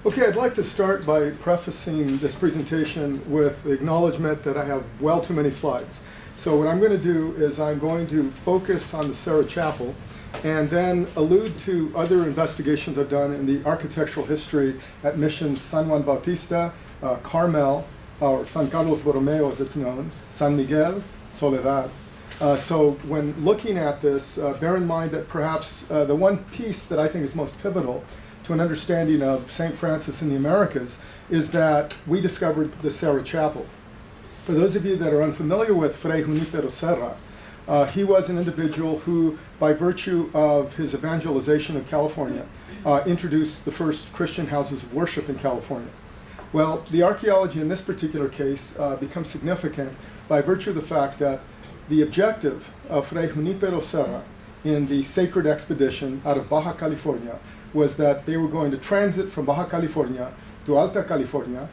Okay, I'd like to start by prefacing this presentation with the acknowledgement that I have well too many slides. So what I'm going to do is I'm going to focus on the Serra Chapel and then allude to other investigations I've done in the architectural history at missions San Juan Bautista, Carmel, or San Carlos Borromeo as it's known, San Miguel, Soledad. So when looking at this, bear in mind that perhaps the one piece that I think is most pivotal to an understanding of St. Francis in the Americas is that we discovered the Serra Chapel. For those of you that are unfamiliar with Fray Junipero Serra, he was an individual who, by virtue of his evangelization of California, introduced the first Christian houses of worship in California. Well, the archaeology in this particular case becomes significant by virtue of the fact that the objective of Fray Junipero Serra in the sacred expedition out of Baja California was that they were going to transit from Baja California to Alta California.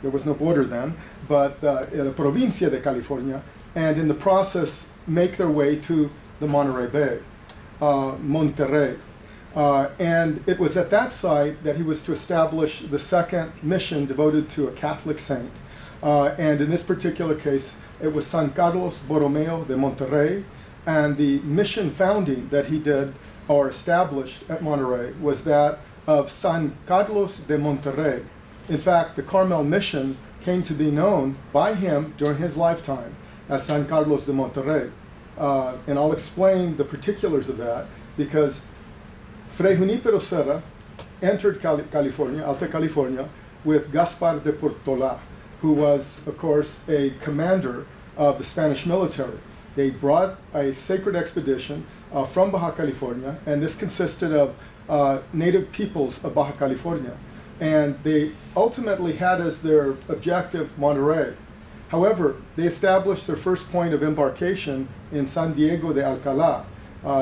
There was no border then, but the Provincia de California, and in the process make their way to the Monterey Bay, Monterey. And it was at that site that he was to establish the second mission devoted to a Catholic saint. And in this particular case, it was San Carlos Borromeo de Monterey, and the mission founding that he did or established at Monterey was that of San Carlos de Monterey. In fact, the Carmel mission came to be known by him during his lifetime as San Carlos de Monterey. And I'll explain the particulars of that because Fray Junipero Serra entered California, Alta California, with Gaspar de Portola, who was, of course, a commander of the Spanish military. They brought a sacred expedition from Baja California, and this consisted of native peoples of Baja California. And they ultimately had as their objective Monterey. However, they established their first point of embarkation in San Diego de Alcalá.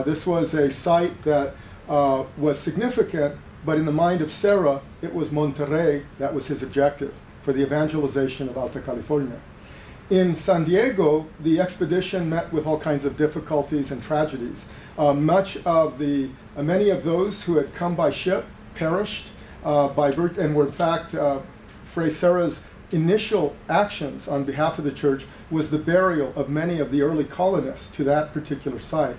This was a site that was significant, but in the mind of Serra, it was Monterey that was his objective for the evangelization of Alta California. In San Diego, the expedition met with all kinds of difficulties and tragedies. Many of those who had come by ship perished and were in fact Fray Serra's initial actions on behalf of the church was the burial of many of the early colonists to that particular site.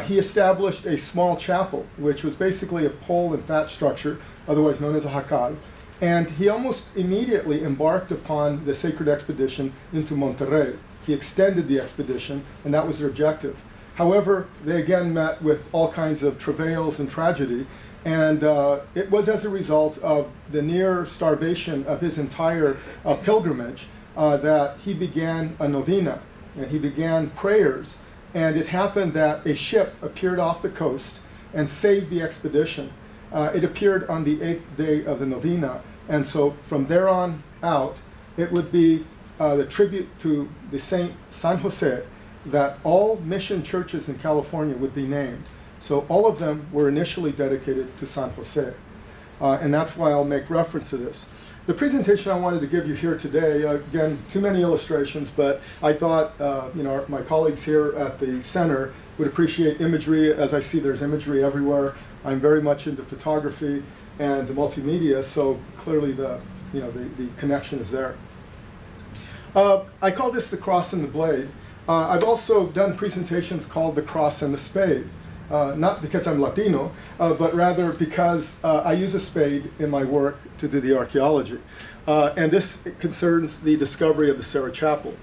He established a small chapel, which was basically a pole and thatch structure, otherwise known as a jacal, and he almost immediately embarked upon the sacred expedition into Monterey. He extended the expedition, and that was their objective. However, they again met with all kinds of travails and tragedy, and it was as a result of the near starvation of his entire pilgrimage that he began a novena, and he began prayers, and it happened that a ship appeared off the coast and saved the expedition. It appeared on the 8th day of the novena, and so from there on out, it would be the tribute to the Saint San Jose that all mission churches in California would be named. So all of them were initially dedicated to San Jose, and that's why I'll make reference to this. The presentation I wanted to give you here today, again, too many illustrations, but I thought my colleagues here at the center would appreciate imagery. As I see, there's imagery everywhere. I'm very much into photography and multimedia, so clearly the connection is there. I call this the cross and the blade. I've also done presentations called the cross and the spade. Not because I'm Latino, but rather because I use a spade in my work to do the archaeology. And this concerns the discovery of the Serra Chapel.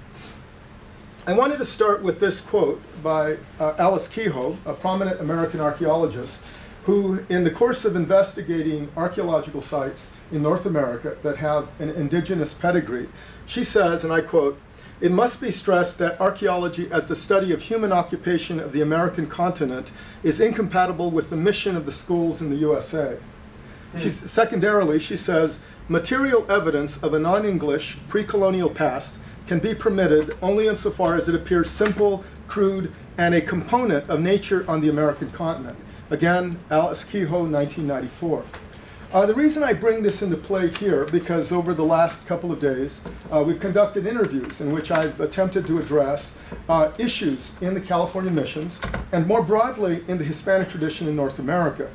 I wanted to start with this quote by Alice Kehoe, a prominent American archaeologist, who in the course of investigating archaeological sites in North America that have an indigenous pedigree, she says, and I quote, "It must be stressed that archaeology as the study of human occupation of the American continent is incompatible with the mission of the schools in the USA." Secondarily, she says, "Material evidence of a non-English pre-colonial past can be permitted only insofar as it appears simple, crude, and a component of nature on the American continent." Again, Alice Kehoe, 1994. The reason I bring this into play here, because over the last couple of days, we've conducted interviews in which I've attempted to address issues in the California missions, and more broadly in the Hispanic tradition in North America.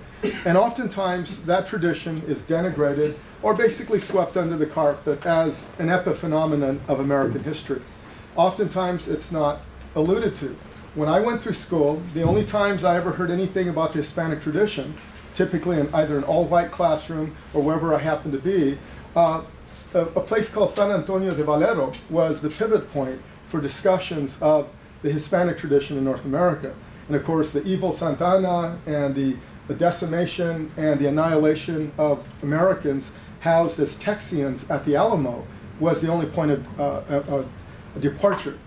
And oftentimes that tradition is denigrated or basically swept under the carpet as an epiphenomenon of American history. Oftentimes it's not alluded to. When I went through school, the only times I ever heard anything about the Hispanic tradition, typically in either an all-white classroom or wherever I happened to be, a place called San Antonio de Valero was the pivot point for discussions of the Hispanic tradition in North America. And of course, the evil Santa Anna and the decimation and the annihilation of Americans housed as Texians at the Alamo was the only point of departure.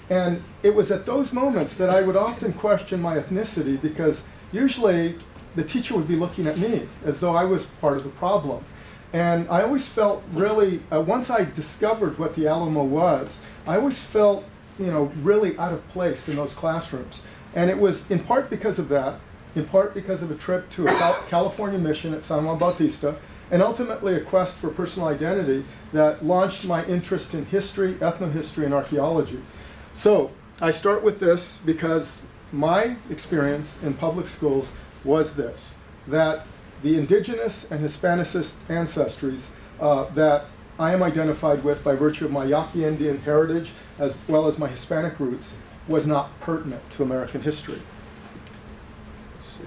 And it was at those moments that I would often question my ethnicity, because usually the teacher would be looking at me as though I was part of the problem. And I always felt really, once I discovered what the Alamo was, I always felt, really out of place in those classrooms. And it was in part because of that, in part because of a trip to a California mission at San Juan Bautista, and ultimately a quest for personal identity that launched my interest in history, ethnohistory, and archaeology. So I start with this because my experience in public schools was this, that the indigenous and Hispanicist ancestries that I am identified with by virtue of my Yaqui Indian heritage as well as my Hispanic roots was not pertinent to American history. Let's see.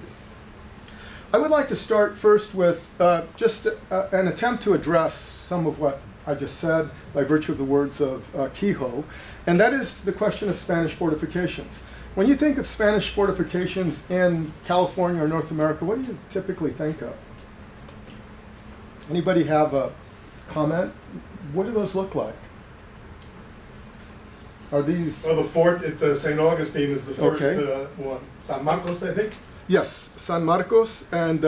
I would like to start first with just an attempt to address some of what I just said by virtue of the words of Kehoe, and that is the question of Spanish fortifications. When you think of Spanish fortifications in California or North America, what do you typically think of? Anybody have a comment? What do those look like? Are these... Well, the fort at St. Augustine is the first one. San Marcos, I think? Yes, San Marcos and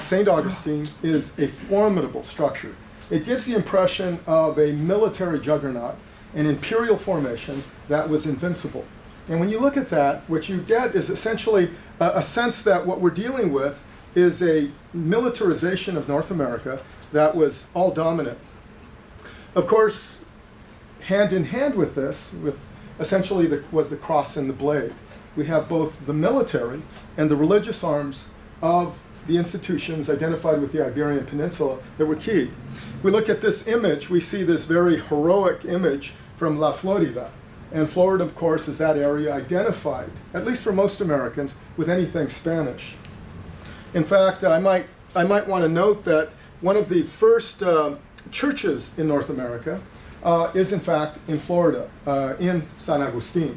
St. Augustine is a formidable structure. It gives the impression of a military juggernaut, an imperial formation that was invincible. And when you look at that, what you get is essentially a sense that what we're dealing with is a militarization of North America that was all dominant. Of course, hand in hand with this, with essentially was the cross and the blade. We have both the military and the religious arms of the institutions identified with the Iberian Peninsula that were key. We look at this image, we see this very heroic image from La Florida. And Florida, of course, is that area identified, at least for most Americans, with anything Spanish. In fact, I might want to note that one of the first churches in North America is in fact in Florida, in San Agustin.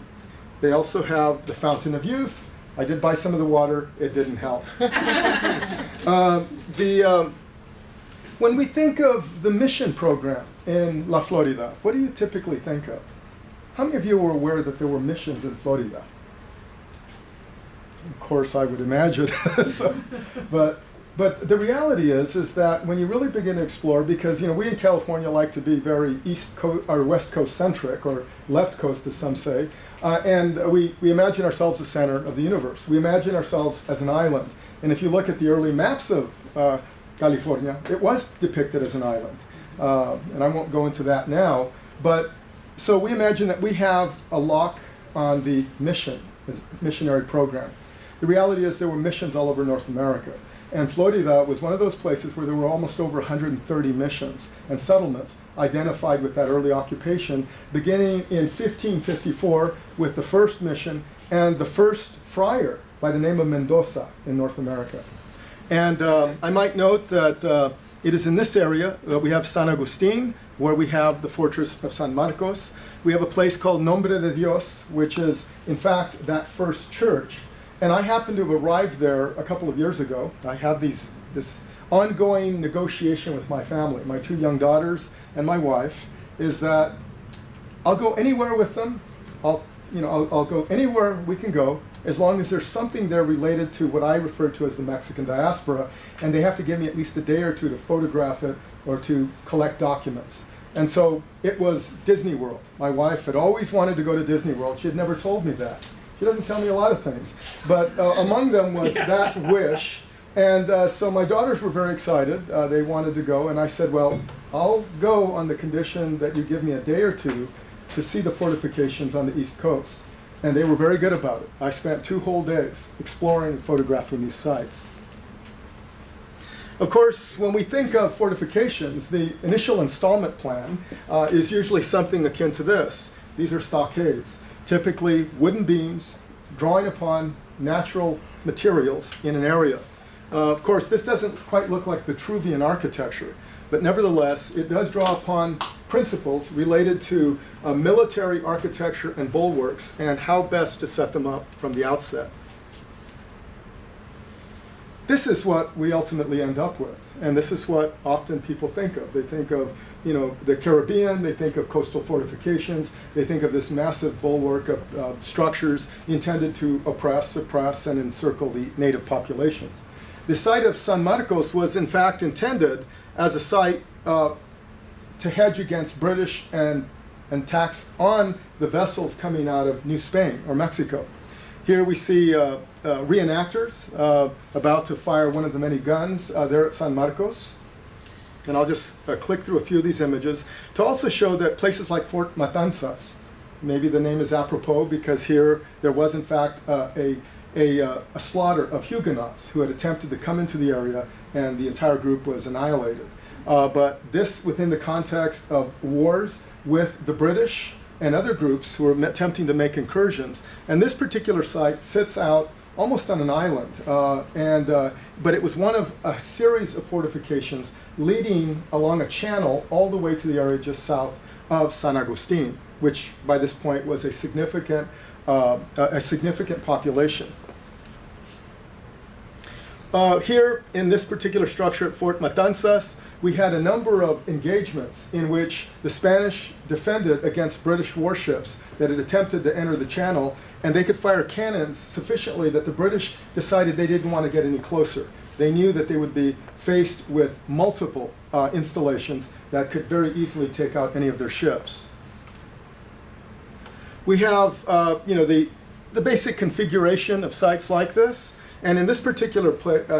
They also have the Fountain of Youth. I did buy some of the water, it didn't help. When we think of the mission program in La Florida, what do you typically think of? How many of you were aware that there were missions in Florida? Of course, I would imagine. But the reality is that when you really begin to explore, because we in California like to be very East Coast or West Coast centric, or left coast as some say, and we imagine ourselves the center of the universe. We imagine ourselves as an island. And if you look at the early maps of California, it was depicted as an island. And I won't go into that now, but so we imagine that we have a lock on the missionary program. The reality is there were missions all over North America. And Florida was one of those places where there were almost over 130 missions and settlements identified with that early occupation, beginning in 1554 with the first mission and the first friar by the name of Mendoza in North America. And I might note that it is in this area that we have San Agustin, where we have the fortress of San Marcos. We have a place called Nombre de Dios, which is, in fact, that first church. And I happened to have arrived there a couple of years ago. I have this ongoing negotiation with my family, my two young daughters and my wife, is that I'll go anywhere with them. I'll go anywhere we can go, as long as there's something there related to what I refer to as the Mexican diaspora, and they have to give me at least a day or two to photograph it or to collect documents. And so it was Disney World. My wife had always wanted to go to Disney World. She had never told me that. She doesn't tell me a lot of things. But among them was that wish. And so my daughters were very excited. They wanted to go. And I said, well, I'll go on the condition that you give me a day or two to see the fortifications on the East Coast. And they were very good about it. I spent 2 whole days exploring and photographing these sites. Of course, when we think of fortifications, the initial installment plan is usually something akin to this. These are stockades, typically wooden beams drawing upon natural materials in an area. Of course, this doesn't quite look like Vitruvian architecture, but nevertheless, it does draw upon principles related to military architecture and bulwarks and how best to set them up from the outset. This is what we ultimately end up with, and this is what often people think of. They think of, the Caribbean, they think of coastal fortifications, they think of this massive bulwark of structures intended to oppress, suppress, and encircle the native populations. The site of San Marcos was in fact intended as a site to hedge against British and attacks on the vessels coming out of New Spain or Mexico. Here we see reenactors about to fire one of the many guns there at San Marcos. And I'll just click through a few of these images to also show that places like Fort Matanzas, maybe the name is apropos because here there was in fact a slaughter of Huguenots who had attempted to come into the area, and the entire group was annihilated. But this within the context of wars with the British and other groups who were attempting to make incursions. And this particular site sits out almost on an island, but it was one of a series of fortifications leading along a channel all the way to the area just south of San Agustin, which by this point was a significant population. Here in this particular structure at Fort Matanzas, we had a number of engagements in which the Spanish defended against British warships that had attempted to enter the channel, and they could fire cannons sufficiently that the British decided they didn't want to get any closer. They knew that they would be faced with multiple installations that could very easily take out any of their ships. We have the basic configuration of sites like this. And in this particular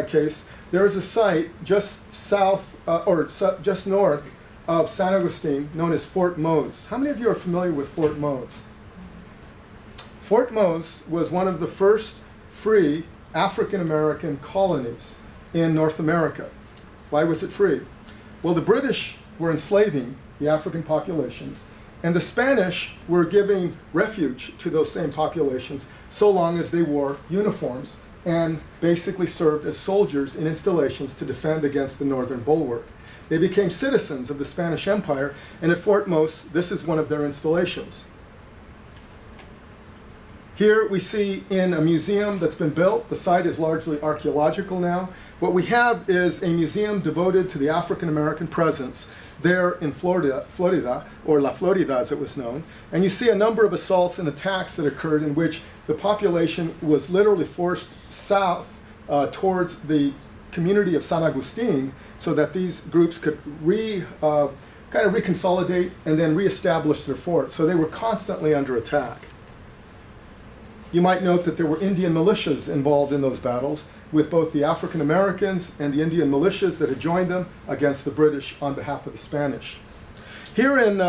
case, there is a site just south just north of San Agustin known as Fort Mose. How many of you are familiar with Fort Mose? Fort Mose was one of the first free African-American colonies in North America. Why was it free? Well, the British were enslaving the African populations, and the Spanish were giving refuge to those same populations so long as they wore uniforms and basically served as soldiers in installations to defend against the northern bulwark. They became citizens of the Spanish Empire, and at Fort Mose, this is one of their installations. Here we see in a museum that's been built. The site is largely archaeological now. What we have is a museum devoted to the African-American presence there in Florida, or La Florida as it was known. And you see a number of assaults and attacks that occurred in which the population was literally forced south towards the community of San Agustin so that these groups could kind of reconsolidate and then reestablish their fort. So they were constantly under attack. You might note that there were Indian militias involved in those battles, with both the African Americans and the Indian militias that had joined them against the British on behalf of the Spanish. Here in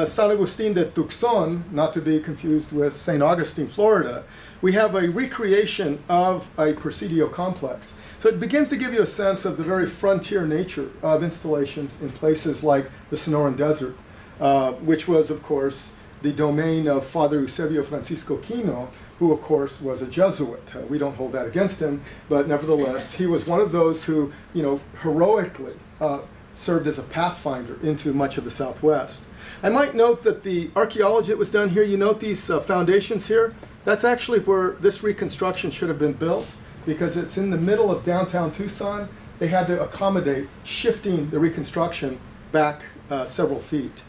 San Agustin de Tucson, not to be confused with St. Augustine, Florida, we have a recreation of a Presidio complex. So it begins to give you a sense of the very frontier nature of installations in places like the Sonoran Desert, which was, of course, the domain of Father Eusebio Francisco Quino, who, of course, was a Jesuit. We don't hold that against him, but nevertheless, he was one of those who, heroically served as a pathfinder into much of the Southwest. I might note that the archaeology that was done here, you note these foundations here, that's actually where this reconstruction should have been built, because it's in the middle of downtown Tucson. They had to accommodate shifting the reconstruction back several feet.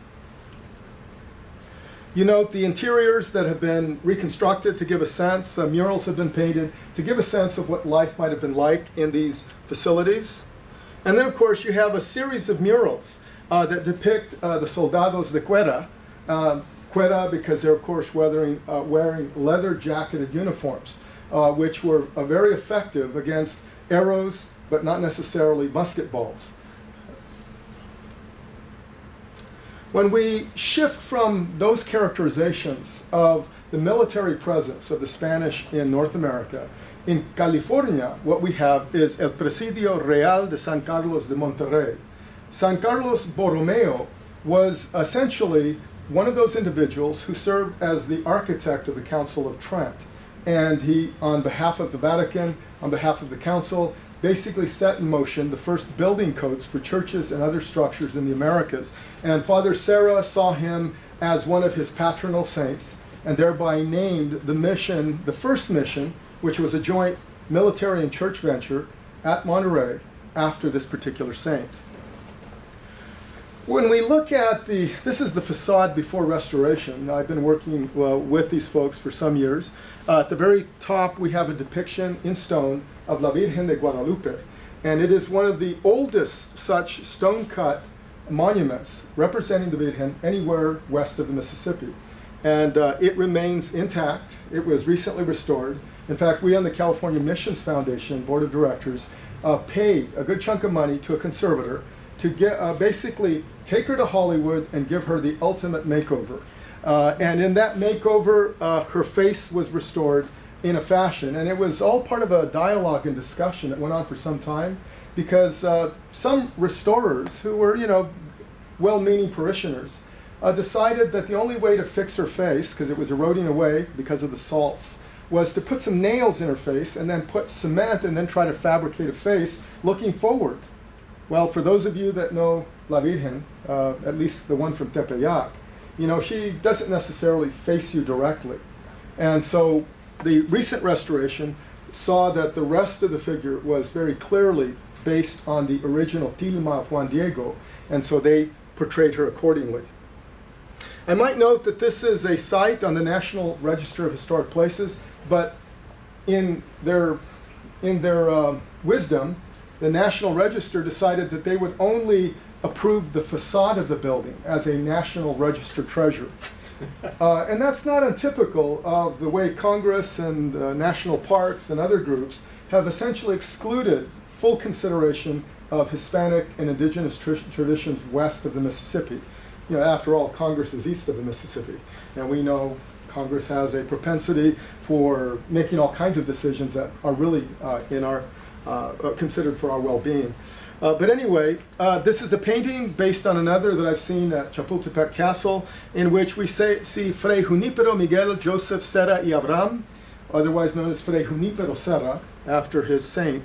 You note the interiors that have been reconstructed to give a sense, murals have been painted to give a sense of what life might have been like in these facilities. And then, of course, you have a series of murals that depict the soldados de cuera. Cuera because they're, of course, wearing leather-jacketed uniforms, which were very effective against arrows, but not necessarily musket balls. When we shift from those characterizations of the military presence of the Spanish in North America In California, what we have is El Presidio Real de San Carlos de Monterey. San Carlos Borromeo was essentially one of those individuals who served as the architect of the Council of Trent. And he, on behalf of the Vatican, on behalf of the Council, basically set in motion the first building codes for churches and other structures in the Americas. And Father Serra saw him as one of his patronal saints, and thereby named the mission, the first mission, which was a joint military and church venture at Monterey, after this particular saint. When we look at this is the facade before restoration. I've been working with these folks for some years. At the very top, we have a depiction in stone of La Virgen de Guadalupe. And it is one of the oldest such stone-cut monuments representing the Virgen anywhere west of the Mississippi. And it remains intact. It was recently restored. In fact, we on the California Missions Foundation Board of Directors paid a good chunk of money to a conservator to get, basically take her to Hollywood and give her the ultimate makeover. And in that makeover, her face was restored in a fashion. And it was all part of a dialogue and discussion that went on for some time, because some restorers who were, well-meaning parishioners decided that the only way to fix her face, because it was eroding away because of the salts, was to put some nails in her face and then put cement and then try to fabricate a face looking forward. Well, for those of you that know La Virgen, at least the one from Tepeyac, she doesn't necessarily face you directly. And so the recent restoration saw that the rest of the figure was very clearly based on the original tilma of Juan Diego, and so they portrayed her accordingly. I might note that this is a site on the National Register of Historic Places, but in their wisdom, the National Register decided that they would only approve the facade of the building as a National Register treasure. And that's not untypical of the way Congress and national parks and other groups have essentially excluded full consideration of Hispanic and indigenous traditions west of the Mississippi. After all, Congress is east of the Mississippi, and we know Congress has a propensity for making all kinds of decisions that are really considered for our well-being. But anyway, this is a painting based on another that I've seen at Chapultepec Castle, in which we see Fray Junípero Miguel Joseph Serra y Abraham, otherwise known as Fray Junípero Serra, after his saint,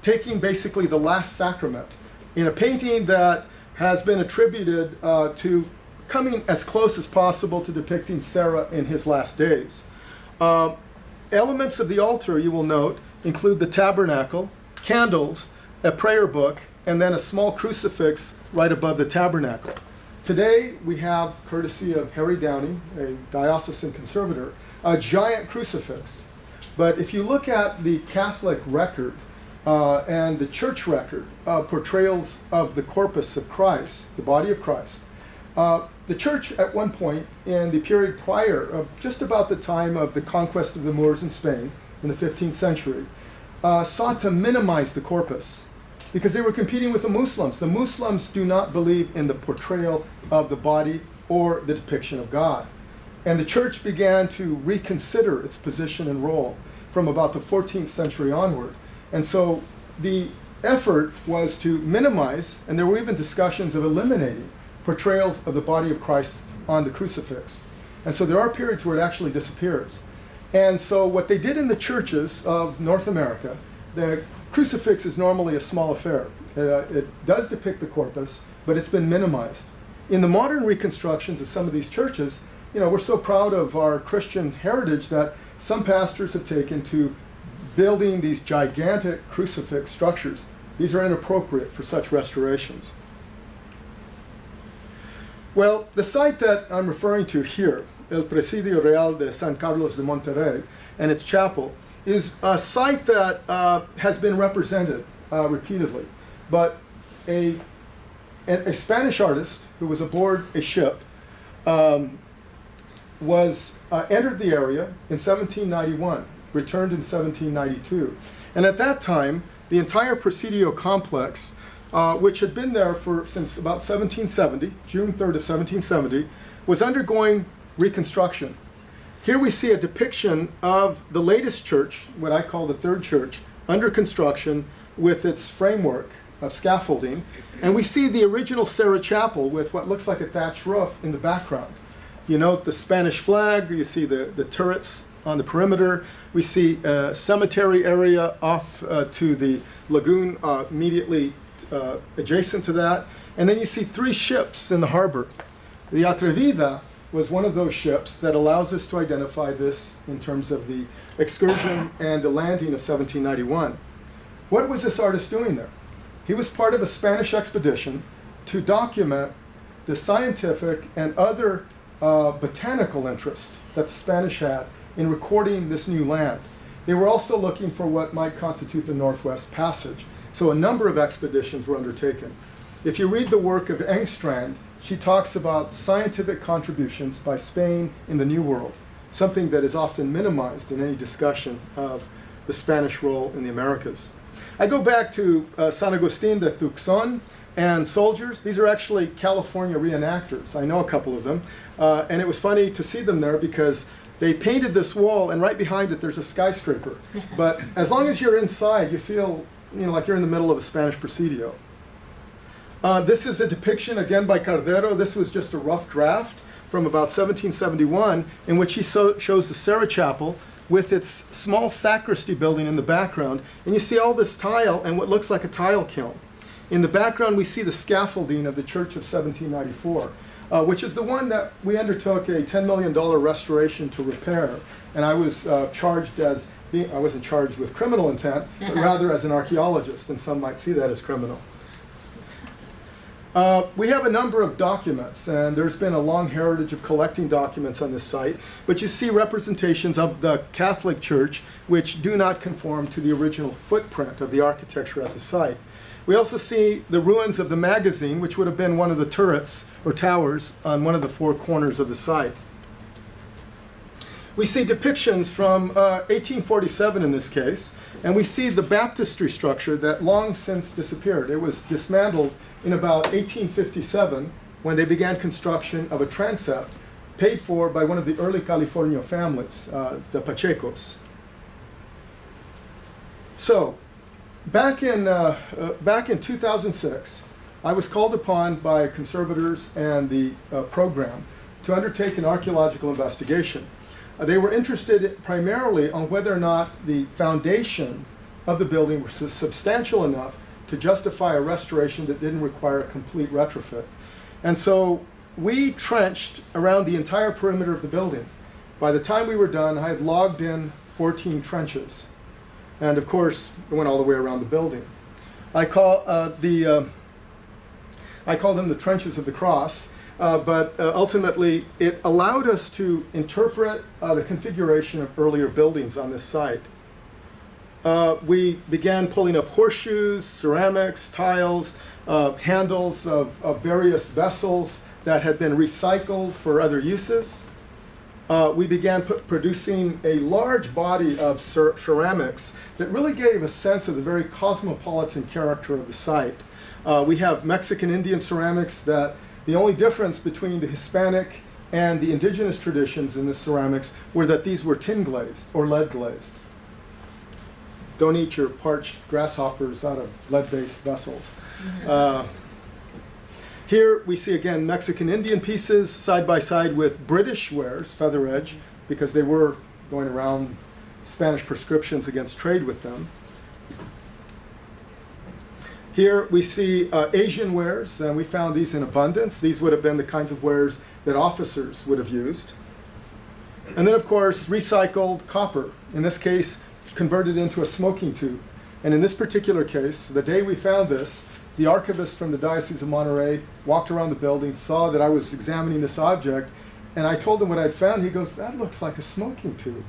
taking basically the Last Sacrament in a painting that has been attributed to coming as close as possible to depicting Serra in his last days. Elements of the altar, you will note, include the tabernacle, candles, a prayer book, and then a small crucifix right above the tabernacle. Today, we have, courtesy of Harry Downey, a diocesan conservator, a giant crucifix. But if you look at the Catholic record and the church record, portrayals of the corpus of Christ, the body of Christ, the church at one point in the period prior, just about the time of the conquest of the Moors in Spain in the 15th century, sought to minimize the corpus because they were competing with the Muslims. The Muslims do not believe in the portrayal of the body or the depiction of God. And the church began to reconsider its position and role from about the 14th century onward. And so the effort was to minimize, and there were even discussions of eliminating, portrayals of the body of Christ on the crucifix. And so there are periods where it actually disappears. And so what they did in the churches of North America, the crucifix is normally a small affair. It does depict the corpus, but it's been minimized. In the modern reconstructions of some of these churches, we're so proud of our Christian heritage that some pastors have taken to building these gigantic crucifix structures. These are inappropriate for such restorations. Well, the site that I'm referring to here, El Presidio Real de San Carlos de Monterey, and its chapel, is a site that has been represented repeatedly. But a Spanish artist who was aboard a ship entered the area in 1791, returned in 1792. And at that time, the entire Presidio complex, which had been there since about 1770, June 3rd of 1770, was undergoing reconstruction. Here we see a depiction of the latest church, what I call the third church, under construction with its framework of scaffolding. And we see the original Serra chapel with what looks like a thatched roof in the background. You note the Spanish flag, you see the turrets on the perimeter. We see a cemetery area off to the lagoon immediately adjacent to that. And then you see 3 ships in the harbor. The Atrevida was one of those ships that allows us to identify this in terms of the excursion and the landing of 1791. What was this artist doing there? He was part of a Spanish expedition to document the scientific and other botanical interest that the Spanish had in recording this new land. They were also looking for what might constitute the Northwest Passage. So a number of expeditions were undertaken. If you read the work of Engstrand, she talks about scientific contributions by Spain in the New World, something that is often minimized in any discussion of the Spanish role in the Americas. I go back to San Agustin de Tucson and soldiers. These are actually California reenactors. I know a couple of them. And it was funny to see them there because they painted this wall, and right behind it there's a skyscraper. But as long as you're inside, you feel like you're in the middle of a Spanish Presidio. This is a depiction, again, by Cardero. This was just a rough draft from about 1771, in which he shows the Serra Chapel with its small sacristy building in the background. And you see all this tile and what looks like a tile kiln. In the background, we see the scaffolding of the Church of 1794, which is the one that we undertook a $10 million restoration to repair. And I was charged as being, I wasn't charged with criminal intent, but rather as an archaeologist, and some might see that as criminal. We have a number of documents, and there's been a long heritage of collecting documents on this site, but you see representations of the Catholic Church which do not conform to the original footprint of the architecture at the site. We also see the ruins of the magazine, which would have been one of the turrets or towers on one of the 4 corners of the site. We see depictions from 1847 in this case, and we see the baptistry structure that long since disappeared. It was dismantled in about 1857 when they began construction of a transept paid for by one of the early California families, the Pachecos. So, back in 2006, I was called upon by conservators and the program to undertake an archaeological investigation. They were interested primarily on whether or not the foundation of the building was substantial enough to justify a restoration that didn't require a complete retrofit. And so we trenched around the entire perimeter of the building. By the time we were done, I had logged in 14 trenches. And of course, it went all the way around the building. I call them the trenches of the cross. But ultimately, it allowed us to interpret the configuration of earlier buildings on this site. We began pulling up horseshoes, ceramics, tiles, handles of various vessels that had been recycled for other uses. We began producing a large body of ceramics that really gave a sense of the very cosmopolitan character of the site. We have Mexican Indian ceramics that the only difference between the Hispanic and the indigenous traditions in the ceramics were that these were tin glazed or lead glazed. Don't eat your parched grasshoppers out of lead-based vessels. Here we see again Mexican Indian pieces side by side with British wares, feather edge, because they were going around Spanish prescriptions against trade with them. Here we see Asian wares, and we found these in abundance. These would have been the kinds of wares that officers would have used. And then, of course, recycled copper, in this case, converted into a smoking tube. And in this particular case, the day we found this, the archivist from the Diocese of Monterey walked around the building, saw that I was examining this object, and I told him what I'd found. He goes, "That looks like a smoking tube."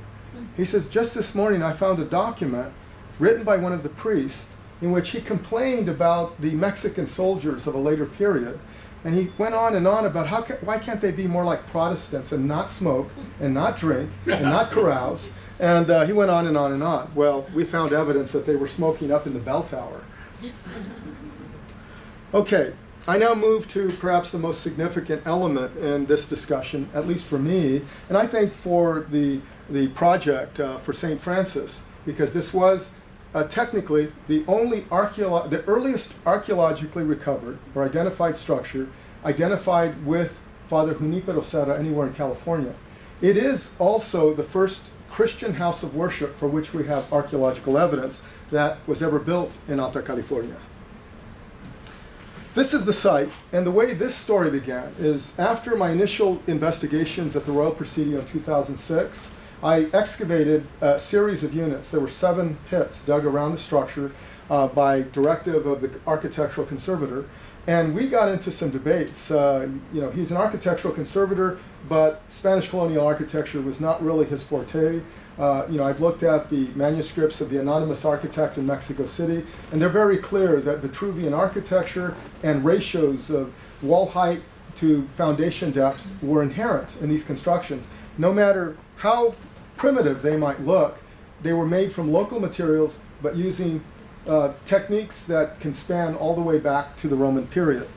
He says, "Just this morning I found a document written by one of the priests in which he complained about the Mexican soldiers of a later period. And he went on and on about why can't they be more like Protestants and not smoke and not drink and not carouse." And he went on and on and on. Well, we found evidence that they were smoking up in the bell tower. Okay, I now move to perhaps the most significant element in this discussion, at least for me, and I think for the project for St. Francis, because this was technically the earliest archaeologically recovered or identified structure identified with Father Junipero Serra anywhere in California. It is also the first Christian house of worship for which we have archaeological evidence that was ever built in Alta California. This is the site, and the way this story began is after my initial investigations at the Royal Presidio in 2006, I excavated a series of units. There were 7 pits dug around the structure by directive of the architectural conservator, and we got into some debates. He's an architectural conservator, but Spanish colonial architecture was not really his forte. I've looked at the manuscripts of the anonymous architect in Mexico City, and they're very clear that Vitruvian architecture and ratios of wall height to foundation depth were inherent in these constructions. No matter how primitive they might look, they were made from local materials, but using techniques that can span all the way back to the Roman period.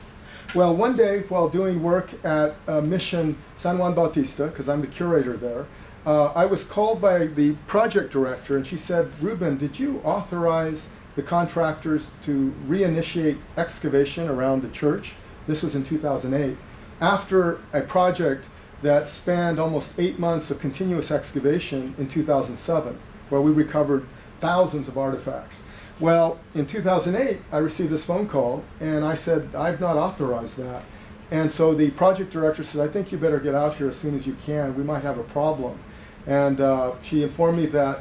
Well, one day while doing work at Mission San Juan Bautista, because I'm the curator there, I was called by the project director, and she said, "Rubén, did you authorize the contractors to reinitiate excavation around the church?" This was in 2008, after a project that spanned almost 8 months of continuous excavation in 2007, where we recovered thousands of artifacts. Well, in 2008, I received this phone call, and I said, "I've not authorized that." And so the project director said, "I think you better get out here as soon as you can. We might have a problem." And she informed me that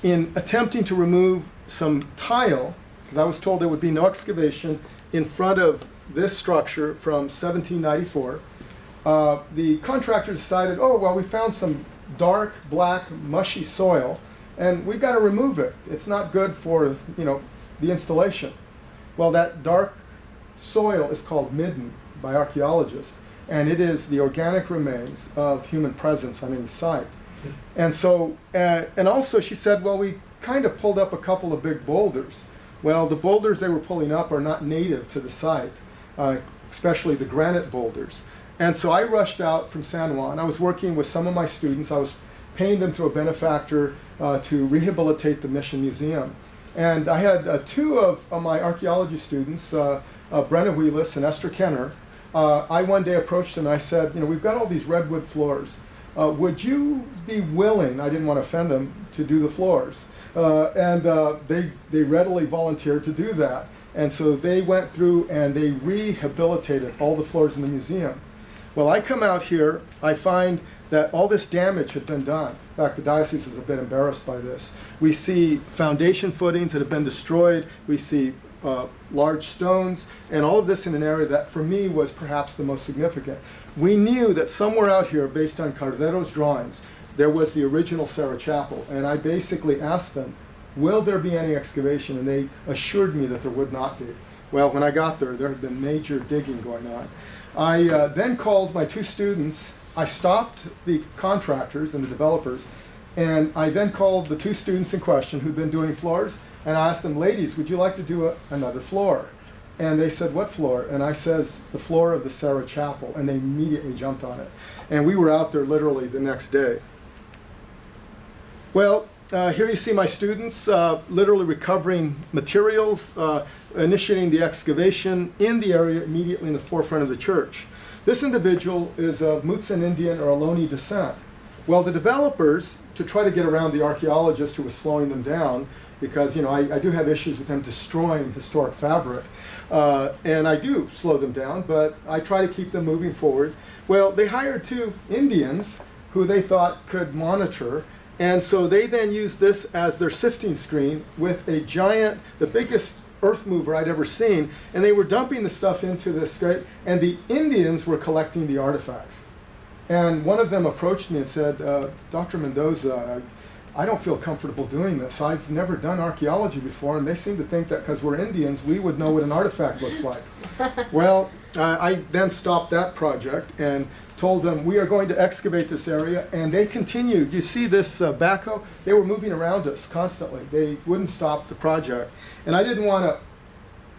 in attempting to remove some tile, because I was told there would be no excavation in front of this structure from 1794, the contractor decided, "Oh, well, we found some dark, black, mushy soil, and we've got to remove it. It's not good for, the installation." Well, that dark soil is called midden by archaeologists, and it is the organic remains of human presence on any site. And so, and also she said, "Well, we kind of pulled up a couple of big boulders." Well, the boulders they were pulling up are not native to the site, especially the granite boulders. And so I rushed out from San Juan. I was working with some of my students. I was paying them through a benefactor to rehabilitate the Mission Museum. And I had 2 of my archaeology students, Brenna Wheelis and Esther Kenner. I one day approached them and I said, "We've got all these redwood floors. Would you be willing," I didn't want to offend them, "to do the floors?" They readily volunteered to do that. And so they went through and they rehabilitated all the floors in the museum. Well, I come out here, I find that all this damage had been done. In fact, the diocese has been embarrassed by this. We see foundation footings that have been destroyed. We see large stones, and all of this in an area that for me was perhaps the most significant. We knew that somewhere out here, based on Cardero's drawings, there was the original Serra Chapel, and I basically asked them, "Will there be any excavation?" And they assured me that there would not be. Well, when I got there, there had been major digging going on. I then called my 2 students. I stopped the contractors and the developers, and I then called the 2 students in question who'd been doing floors, and I asked them, "Ladies, would you like to do another floor?" And they said, "What floor?" And I says, "The floor of the Serra Chapel," and they immediately jumped on it. And we were out there literally the next day. Well, here you see my students literally recovering materials, initiating the excavation in the area immediately in the forefront of the church. This individual is of Mutsun Indian or Ohlone descent. Well, the developers, to try to get around the archaeologist who was slowing them down, because I do have issues with them destroying historic fabric, and I do slow them down, but I try to keep them moving forward. Well, they hired 2 Indians who they thought could monitor, and so they then used this as their sifting screen with a giant, the biggest earth mover I'd ever seen, and they were dumping the stuff into this great, and the Indians were collecting the artifacts. And one of them approached me and said, "Dr. Mendoza, I don't feel comfortable doing this. I've never done archaeology before, and they seem to think that because we're Indians, we would know what an artifact looks like." Well, I then stopped that project and told them, "We are going to excavate this area," and they continued. You see this backhoe? They were moving around us constantly. They wouldn't stop the project. And I didn't want to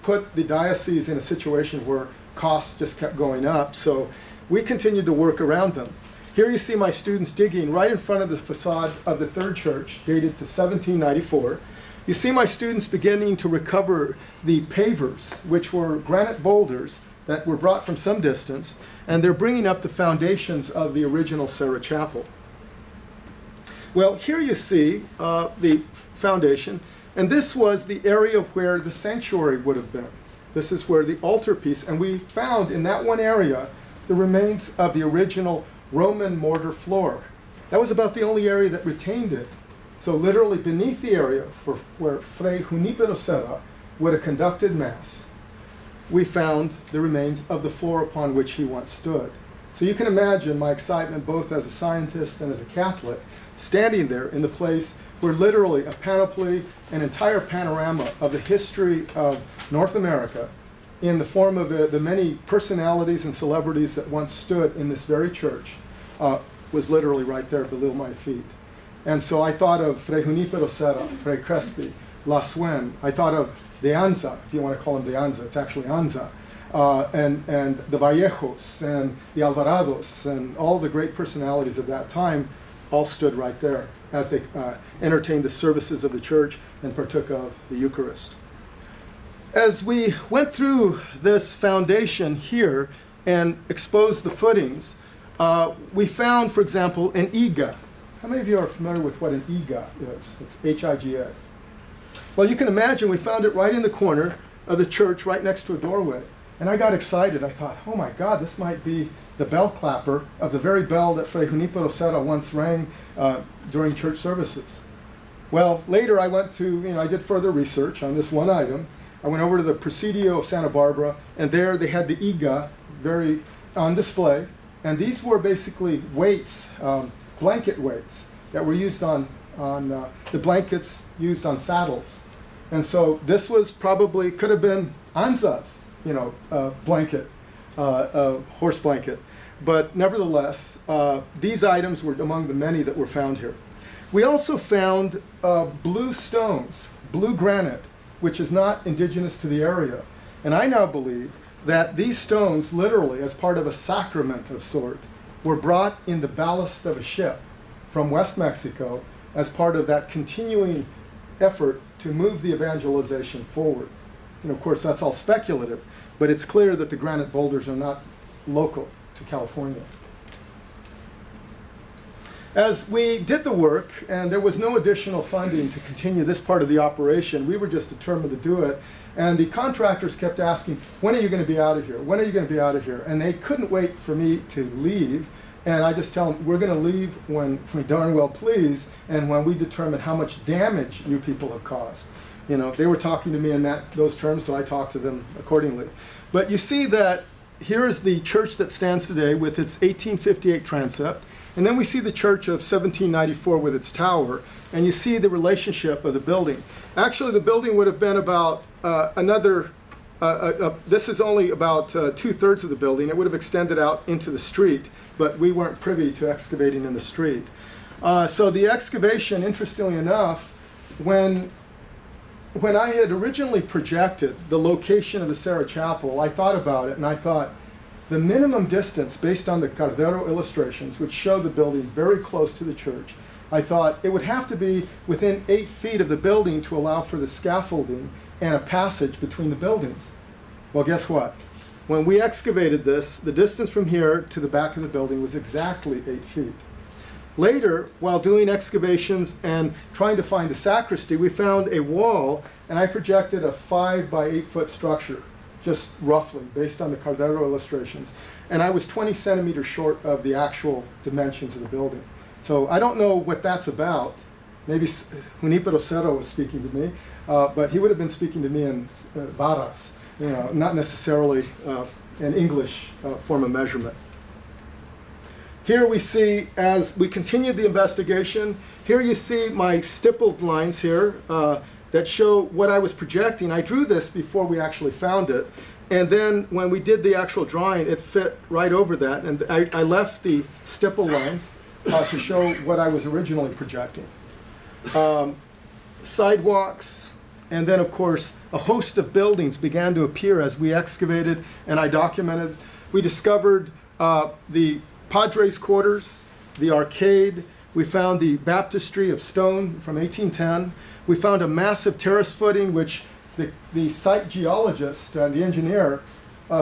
put the diocese in a situation where costs just kept going up. So we continued to work around them. Here you see my students digging right in front of the facade of the third church, dated to 1794. You see my students beginning to recover the pavers, which were granite boulders that were brought from some distance, and they're bringing up the foundations of the original Serra chapel. Well, here you see the foundation, and this was the area where the sanctuary would have been. This is where the altarpiece, and we found in that one area the remains of the original Roman mortar floor. That was about the only area that retained it. So literally beneath the area where Fray Junipero Serra would have conducted Mass, we found the remains of the floor upon which he once stood. So you can imagine my excitement both as a scientist and as a Catholic, standing there in the place where literally a panoply, an entire panorama of the history of North America in the form of the many personalities and celebrities that once stood in this very church was literally right there below my feet. And so I thought of Fray Junipero Serra, Fray Crespi, La Suen. I thought of de Anza, if you want to call him de Anza, it's actually Anza, and the Vallejos and the Alvarados and all the great personalities of that time all stood right there as they entertained the services of the church and partook of the Eucharist. As we went through this foundation here and exposed the footings, we found, for example, an iga. How many of you are familiar with what an iga is? It's H-I-G-A. Well, you can imagine we found it right in the corner of the church, right next to a doorway. And I got excited. I thought, oh my God, this might be the bell clapper of the very bell that Fray Junipero Serra once rang during church services. Well, later I went to, I did further research on this one item. I went over to the Presidio of Santa Barbara, and there they had the iga on display. And these were basically weights, blanket weights that were used on the blankets used on saddles. And so this was probably, could have been Anza's, blanket, horse blanket. But nevertheless, these items were among the many that were found here. We also found blue stones, blue granite, which is not indigenous to the area. And I now believe that these stones, literally as part of a sacrament of sort, were brought in the ballast of a ship from West Mexico as part of that continuing effort to move the evangelization forward. Of course, that's all speculative, but it's clear that the granite boulders are not local to California. As we did the work, and there was no additional funding to continue this part of the operation, we were just determined to do it. And the contractors kept asking, when are you going to be out of here? When are you going to be out of here? And they couldn't wait for me to leave. And I just tell them, we're going to leave when we darn well please, and when we determine how much damage you people have caused. They were talking to me in those terms, so I talked to them accordingly. But you see that here is the church that stands today with its 1858 transept. And then we see the church of 1794 with its tower, and you see the relationship of the building. Actually, the building would have been about this is only about 2/3 of the building. It would have extended out into the street, but we weren't privy to excavating in the street. So the excavation, interestingly enough, when I had originally projected the location of the Serra Chapel, I thought about it, and I thought, the minimum distance based on the Cardero illustrations, which show the building very close to the church, I thought it would have to be within 8 feet of the building to allow for the scaffolding and a passage between the buildings. Well, guess what? When we excavated this, the distance from here to the back of the building was exactly 8 feet. Later, while doing excavations and trying to find the sacristy, we found a wall, and I projected a 5 by 8 foot structure, just roughly, based on the Cardero illustrations. And I was 20 centimeters short of the actual dimensions of the building. So I don't know what that's about. Maybe Junipero Serra was speaking to me, but he would have been speaking to me in varas, not necessarily an English form of measurement. Here we see, as we continued the investigation, here you see my stippled lines here that show what I was projecting. I drew this before we actually found it. And then when we did the actual drawing, it fit right over that. And I left the stipple lines to show what I was originally projecting. Sidewalks, And then, of course, a host of buildings began to appear as we excavated and I documented. We discovered the Padres' quarters, the arcade. We found the baptistry of stone from 1810. We found a massive terrace footing, which the site geologist and the engineer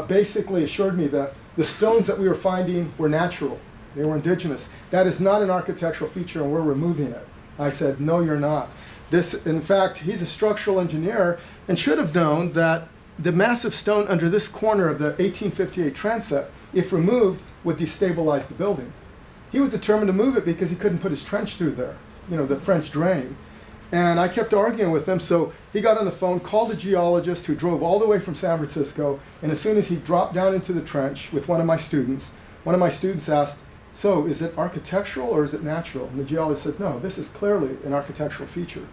basically assured me that the stones that we were finding were natural. They were indigenous. That is not an architectural feature, and we're removing it. I said, no, you're not. This, in fact, he's a structural engineer and should have known that the massive stone under this corner of the 1858 transept, if removed, would destabilize the building. He was determined to move it because he couldn't put his trench through there, you know, the French drain. And I kept arguing with him, so he got on the phone, called a geologist who drove all the way from San Francisco, and as soon as he dropped down into the trench with one of my students asked, so is it architectural or is it natural? And the geologist said, no, this is clearly an architectural feature.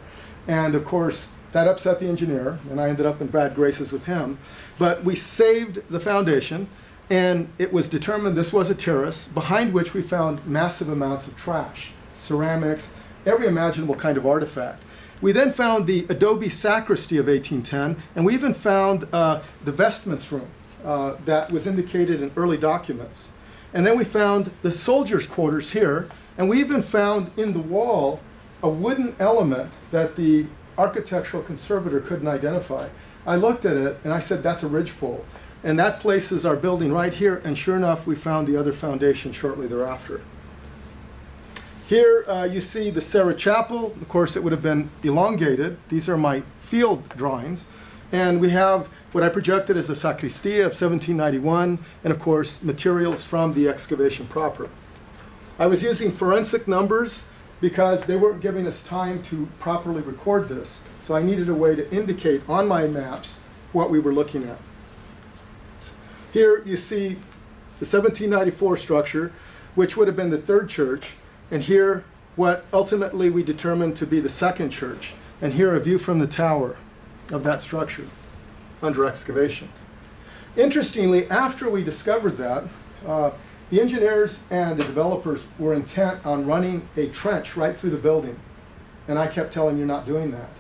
And of course, that upset the engineer, and I ended up in bad graces with him. But we saved the foundation, and it was determined this was a terrace, behind which we found massive amounts of trash, ceramics, every imaginable kind of artifact. We then found the adobe sacristy of 1810, and we even found the vestments room that was indicated in early documents. And then we found the soldiers' quarters here, and we even found in the wall a wooden element that the architectural conservator couldn't identify. I looked at it and I said, that's a ridgepole. And that places our building right here, and sure enough, we found the other foundation shortly thereafter. Here you see the Serra Chapel. Of course, it would have been elongated. These are my field drawings. And we have what I projected as the sacristia of 1791, and of course, materials from the excavation proper. I was using forensic numbers because they weren't giving us time to properly record this. So I needed a way to indicate on my maps what we were looking at. Here you see the 1794 structure, which would have been the third church, and here what ultimately we determined to be the second church, and here a view from the tower of that structure under excavation. Interestingly, after we discovered that, the engineers and the developers were intent on running a trench right through the building, and I kept telling you're not doing that.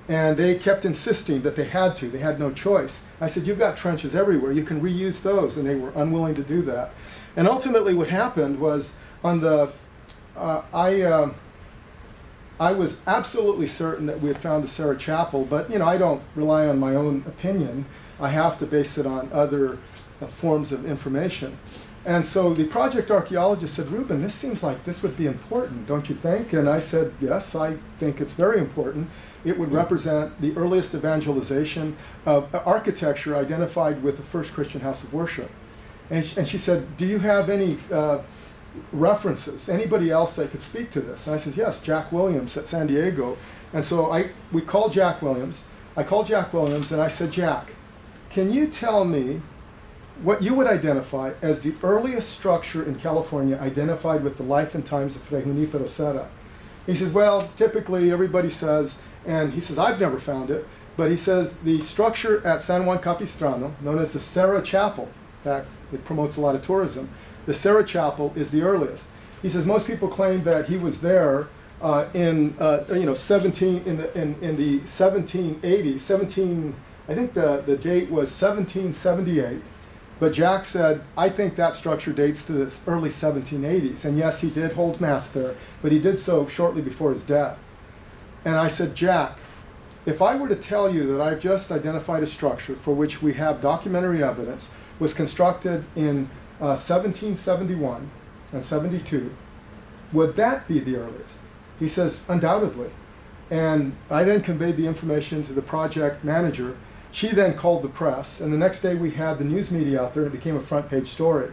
And they kept insisting that they had to, they had no choice. I said, you've got trenches everywhere, you can reuse those, and they were unwilling to do that. And ultimately what happened was, on the, I was absolutely certain that we had found the Serra Chapel, but you know, I don't rely on my own opinion. I have to base it on other forms of information. And so the project archaeologist said, Rubén, this seems like this would be important, don't you think? And I said, yes, I think it's very important. It would represent the earliest evangelization of architecture identified with the first Christian house of worship. And she said, do you have any references, anybody else that could speak to this? And I said, yes, Jack Williams at San Diego. And so we called Jack Williams. I called Jack Williams and I said, Jack, can you tell me what you would identify as the earliest structure in California identified with the life and times of Fray Junípero Serra? He says, well, typically everybody says, and he says, I've never found it, but he says the structure at San Juan Capistrano, known as the Serra Chapel, in fact, it promotes a lot of tourism, the Serra Chapel is the earliest. He says most people claim that he was there in the 1780s, I think the date was 1778. But Jack said, I think that structure dates to the early 1780s. And yes, he did hold mass there, but he did so shortly before his death. And I said, Jack, if I were to tell you that I've just identified a structure for which we have documentary evidence, was constructed in 1771 and 72, would that be the earliest? He says, undoubtedly. And I then conveyed the information to the project manager. She then called the press, and the next day we had the news media out there, and it became a front page story.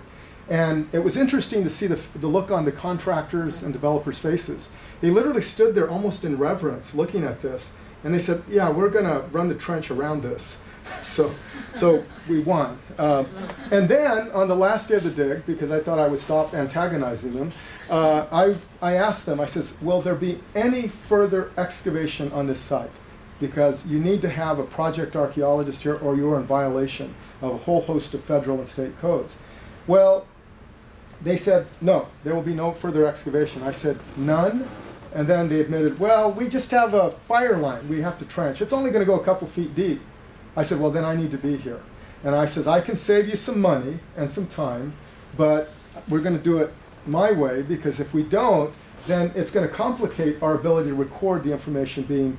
And it was interesting to see the look on the contractors and developers' faces. They literally stood there almost in reverence looking at this, and they said, yeah, we're going to run the trench around this. So we won. And then on the last day of the dig, because I thought I would stop antagonizing them, I asked them, I says, will there be any further excavation on this site? Because you need to have a project archaeologist here or you're in violation of a whole host of federal and state codes. Well, they said, no, there will be no further excavation. I said, none? And then they admitted, well, we just have a fire line we have to trench. It's only going to go a couple feet deep. I said, well, then I need to be here. And I says, I can save you some money and some time, but we're going to do it my way, because if we don't, then it's going to complicate our ability to record the information being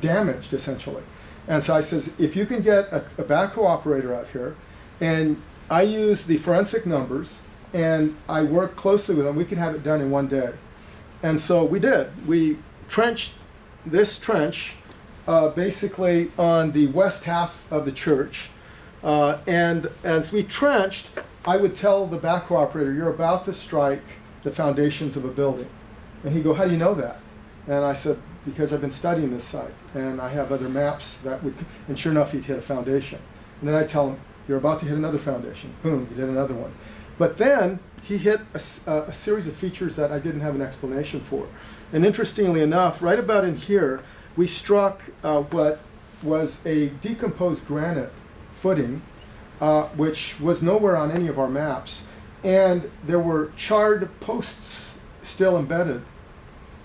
damaged, essentially. And so I says, if you can get a backhoe operator out here, and I use the forensic numbers, and I work closely with them, we can have it done in one day. And so we did. We trenched this trench basically on the west half of the church. And as we trenched, I would tell the backhoe operator, you're about to strike the foundations of a building. And he'd go, how do you know that? And I said, because I've been studying this site, and I have other maps that would, and sure enough, he'd hit a foundation. And then I'd tell him, you're about to hit another foundation. Boom, he did another one. But then he hit a series of features that I didn't have an explanation for. And interestingly enough, right about in here, we struck what was a decomposed granite footing, which was nowhere on any of our maps. And there were charred posts still embedded.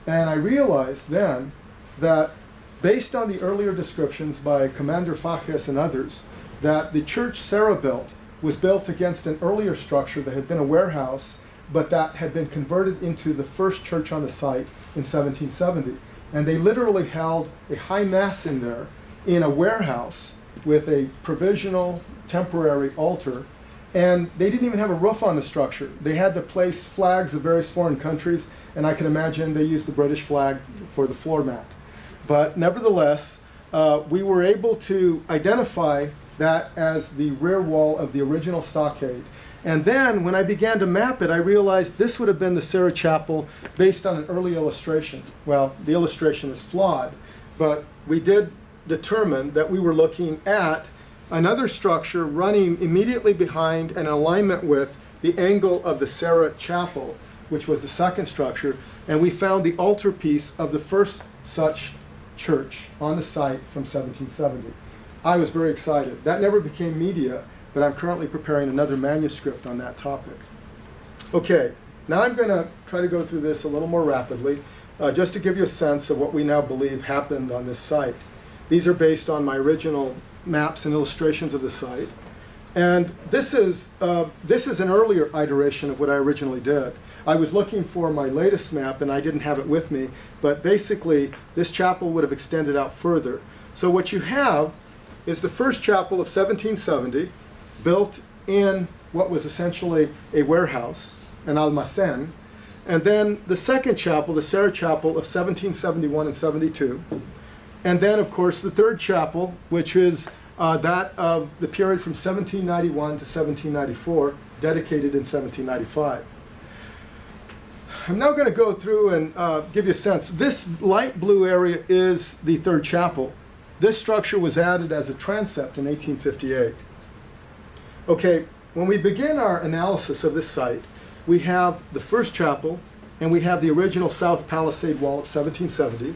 And I realized then that based on the earlier descriptions by Commander Fajes and others, that the church Serra built was built against an earlier structure that had been a warehouse, but that had been converted into the first church on the site in 1770. And they literally held a high mass in there in a warehouse with a provisional temporary altar. And they didn't even have a roof on the structure. They had to place flags of various foreign countries, and I can imagine they used the British flag for the floor mat. But nevertheless, we were able to identify that as the rear wall of the original stockade. And then when I began to map it, I realized this would have been the Serra Chapel based on an early illustration. Well, the illustration is flawed, but we did determine that we were looking at another structure running immediately behind and in alignment with the angle of the Serra Chapel, which was the second structure, and we found the altarpiece of the first such church on the site from 1770. I was very excited. That never became media, but I'm currently preparing another manuscript on that topic. Okay, now I'm going to try to go through this a little more rapidly, just to give you a sense of what we now believe happened on this site. These are based on my original maps and illustrations of the site. And this is an earlier iteration of what I originally did. I was looking for my latest map, and I didn't have it with me, but basically this chapel would have extended out further. So what you have is the first chapel of 1770, built in what was essentially a warehouse, an almacén, and then the second chapel, the Serra Chapel of 1771 and 72, and then of course the third chapel, which is that of the period from 1791 to 1794, dedicated in 1795. I'm now going to go through and give you a sense. This light blue area is the third chapel. This structure was added as a transept in 1858. Okay, when we begin our analysis of this site, we have the first chapel, and we have the original south palisade wall of 1770.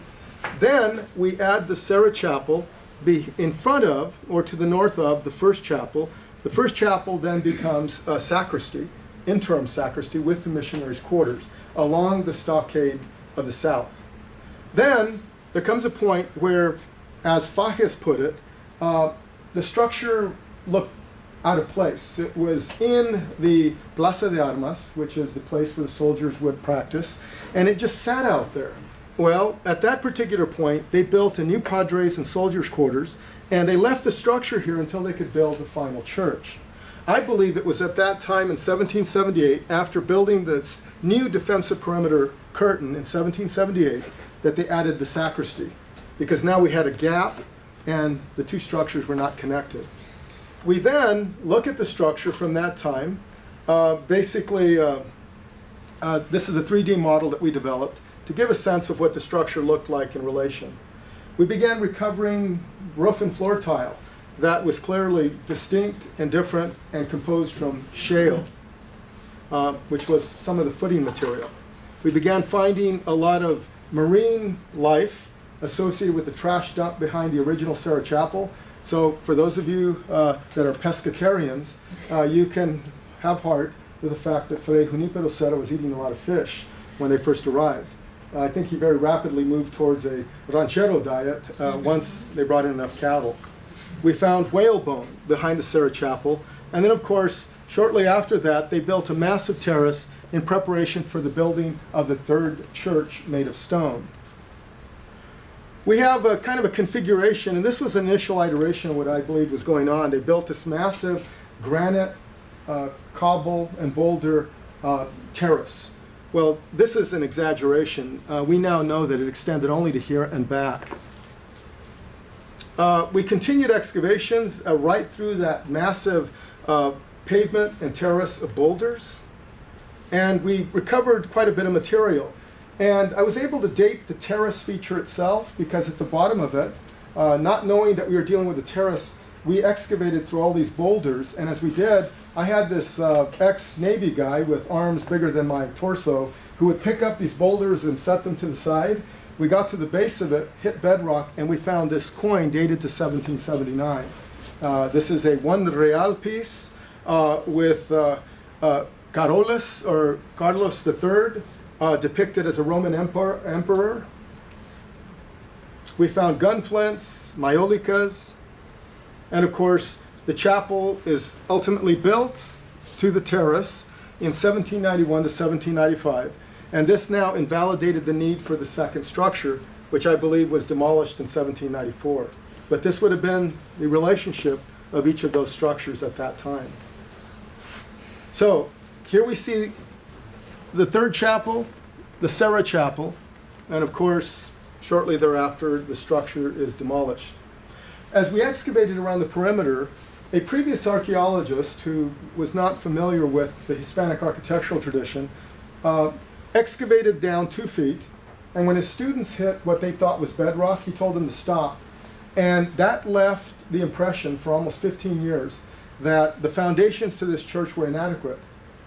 Then we add the Serra Chapel in front of, or to the north of, the first chapel. The first chapel then becomes a sacristy, interim sacristy with the missionaries' quarters, along the stockade of the south. Then there comes a point where, as Fajes put it, the structure looked out of place. It was in the Plaza de Armas, which is the place where the soldiers would practice, and it just sat out there. Well, at that particular point, they built a new padres and soldiers' quarters, and they left the structure here until they could build the final church. I believe it was at that time in 1778, after building this new defensive perimeter curtain in 1778, that they added the sacristy, because now we had a gap and the two structures were not connected. We then look at the structure from that time. This is a 3D model that we developed to give a sense of what the structure looked like in relation. We began recovering roof and floor tile that was clearly distinct and different and composed from shale, which was some of the footing material. We began finding a lot of marine life associated with the trash dump behind the original Serra Chapel. So for those of you that are pescatarians, you can have heart with the fact that Fray Junipero Serra was eating a lot of fish when they first arrived. I think he very rapidly moved towards a ranchero diet once they brought in enough cattle. We found whalebone behind the Serra Chapel. And then, of course, shortly after that, they built a massive terrace in preparation for the building of the third church made of stone. We have a kind of a configuration, and this was an initial iteration of what I believe was going on. They built this massive granite, cobble, and boulder terrace. Well, this is an exaggeration. We now know that it extended only to here and back. We continued excavations right through that massive pavement and terrace of boulders, and we recovered quite a bit of material. And I was able to date the terrace feature itself because at the bottom of it, not knowing that we were dealing with a terrace, we excavated through all these boulders, and as we did, I had this ex-Navy guy with arms bigger than my torso who would pick up these boulders and set them to the side. We got to the base of it, hit bedrock, and we found this coin dated to 1779. This is a 1 real piece with Carolus, or Carlos III, depicted as a Roman emperor. We found gun flints, maiolikas, and of course, the chapel is ultimately built to the terrace in 1791 to 1795. And this now invalidated the need for the second structure, which I believe was demolished in 1794. But this would have been the relationship of each of those structures at that time. So here we see the third chapel, the Serra Chapel, and of course, shortly thereafter, the structure is demolished. As we excavated around the perimeter, a previous archaeologist who was not familiar with the Hispanic architectural tradition excavated down 2 feet, and when his students hit what they thought was bedrock, he told them to stop. And that left the impression for almost 15 years that the foundations to this church were inadequate.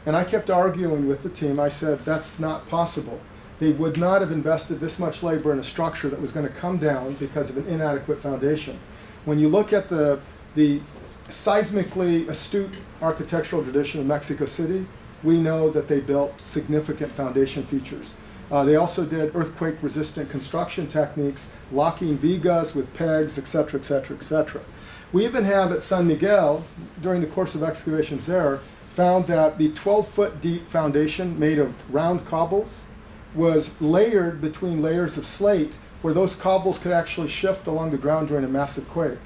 And I kept arguing with the team. I said, that's not possible. They would not have invested this much labor in a structure that was going to come down because of an inadequate foundation. When you look at the seismically astute architectural tradition of Mexico City, we know that they built significant foundation features. They also did earthquake-resistant construction techniques, locking vigas with pegs, et cetera, et cetera, et cetera. We even have at San Miguel, during the course of excavations there, found that the 12-foot deep foundation made of round cobbles was layered between layers of slate where those cobbles could actually shift along the ground during a massive quake.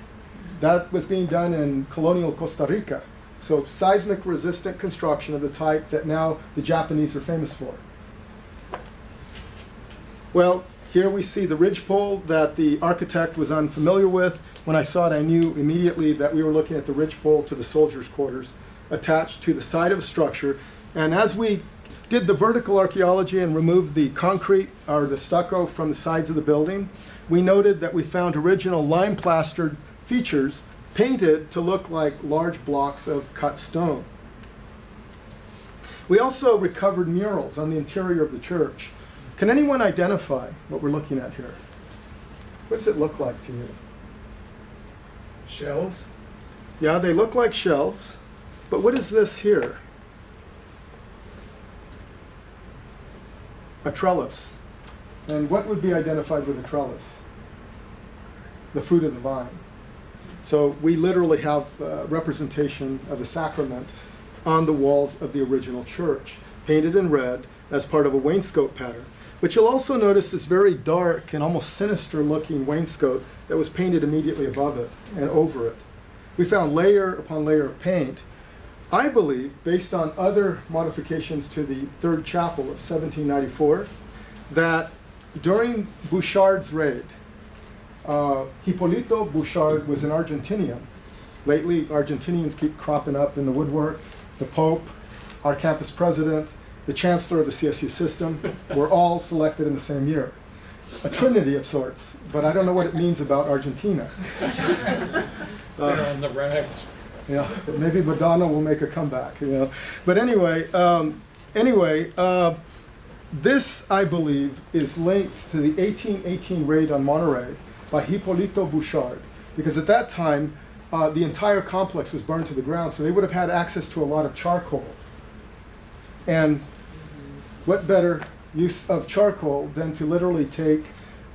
That was being done in colonial Costa Rica. So seismic resistant construction of the type that now the Japanese are famous for. Well, here we see the ridgepole that the architect was unfamiliar with. When I saw it, I knew immediately that we were looking at the ridgepole to the soldiers' quarters attached to the side of a structure. And as we did the vertical archaeology and removed the concrete or the stucco from the sides of the building, we noted that we found original lime plastered features painted to look like large blocks of cut stone. We also recovered murals on the interior of the church. Can anyone identify what we're looking at here? What does it look like to you? Shells? Yeah, they look like shells, but what is this here? A trellis. And what would be identified with a trellis? The fruit of the vine. So we literally have representation of the sacrament on the walls of the original church, painted in red as part of a wainscot pattern. But you'll also notice this very dark and almost sinister looking wainscot that was painted immediately above it and over it. We found layer upon layer of paint. I believe, based on other modifications to the third chapel of 1794, that during Bouchard's raid, Hipólito Bouchard was an Argentinian. Lately, Argentinians keep cropping up in the woodwork. The Pope, our campus president, the chancellor of the CSU system were all selected in the same year. A trinity of sorts, but I don't know what it means about Argentina. They're on the rags. Yeah, maybe Madonna will make a comeback. You know. But anyway, this, I believe, is linked to the 1818 raid on Monterey by Hipólito Bouchard, because at that time, the entire complex was burned to the ground, so they would have had access to a lot of charcoal. And what better use of charcoal than to literally take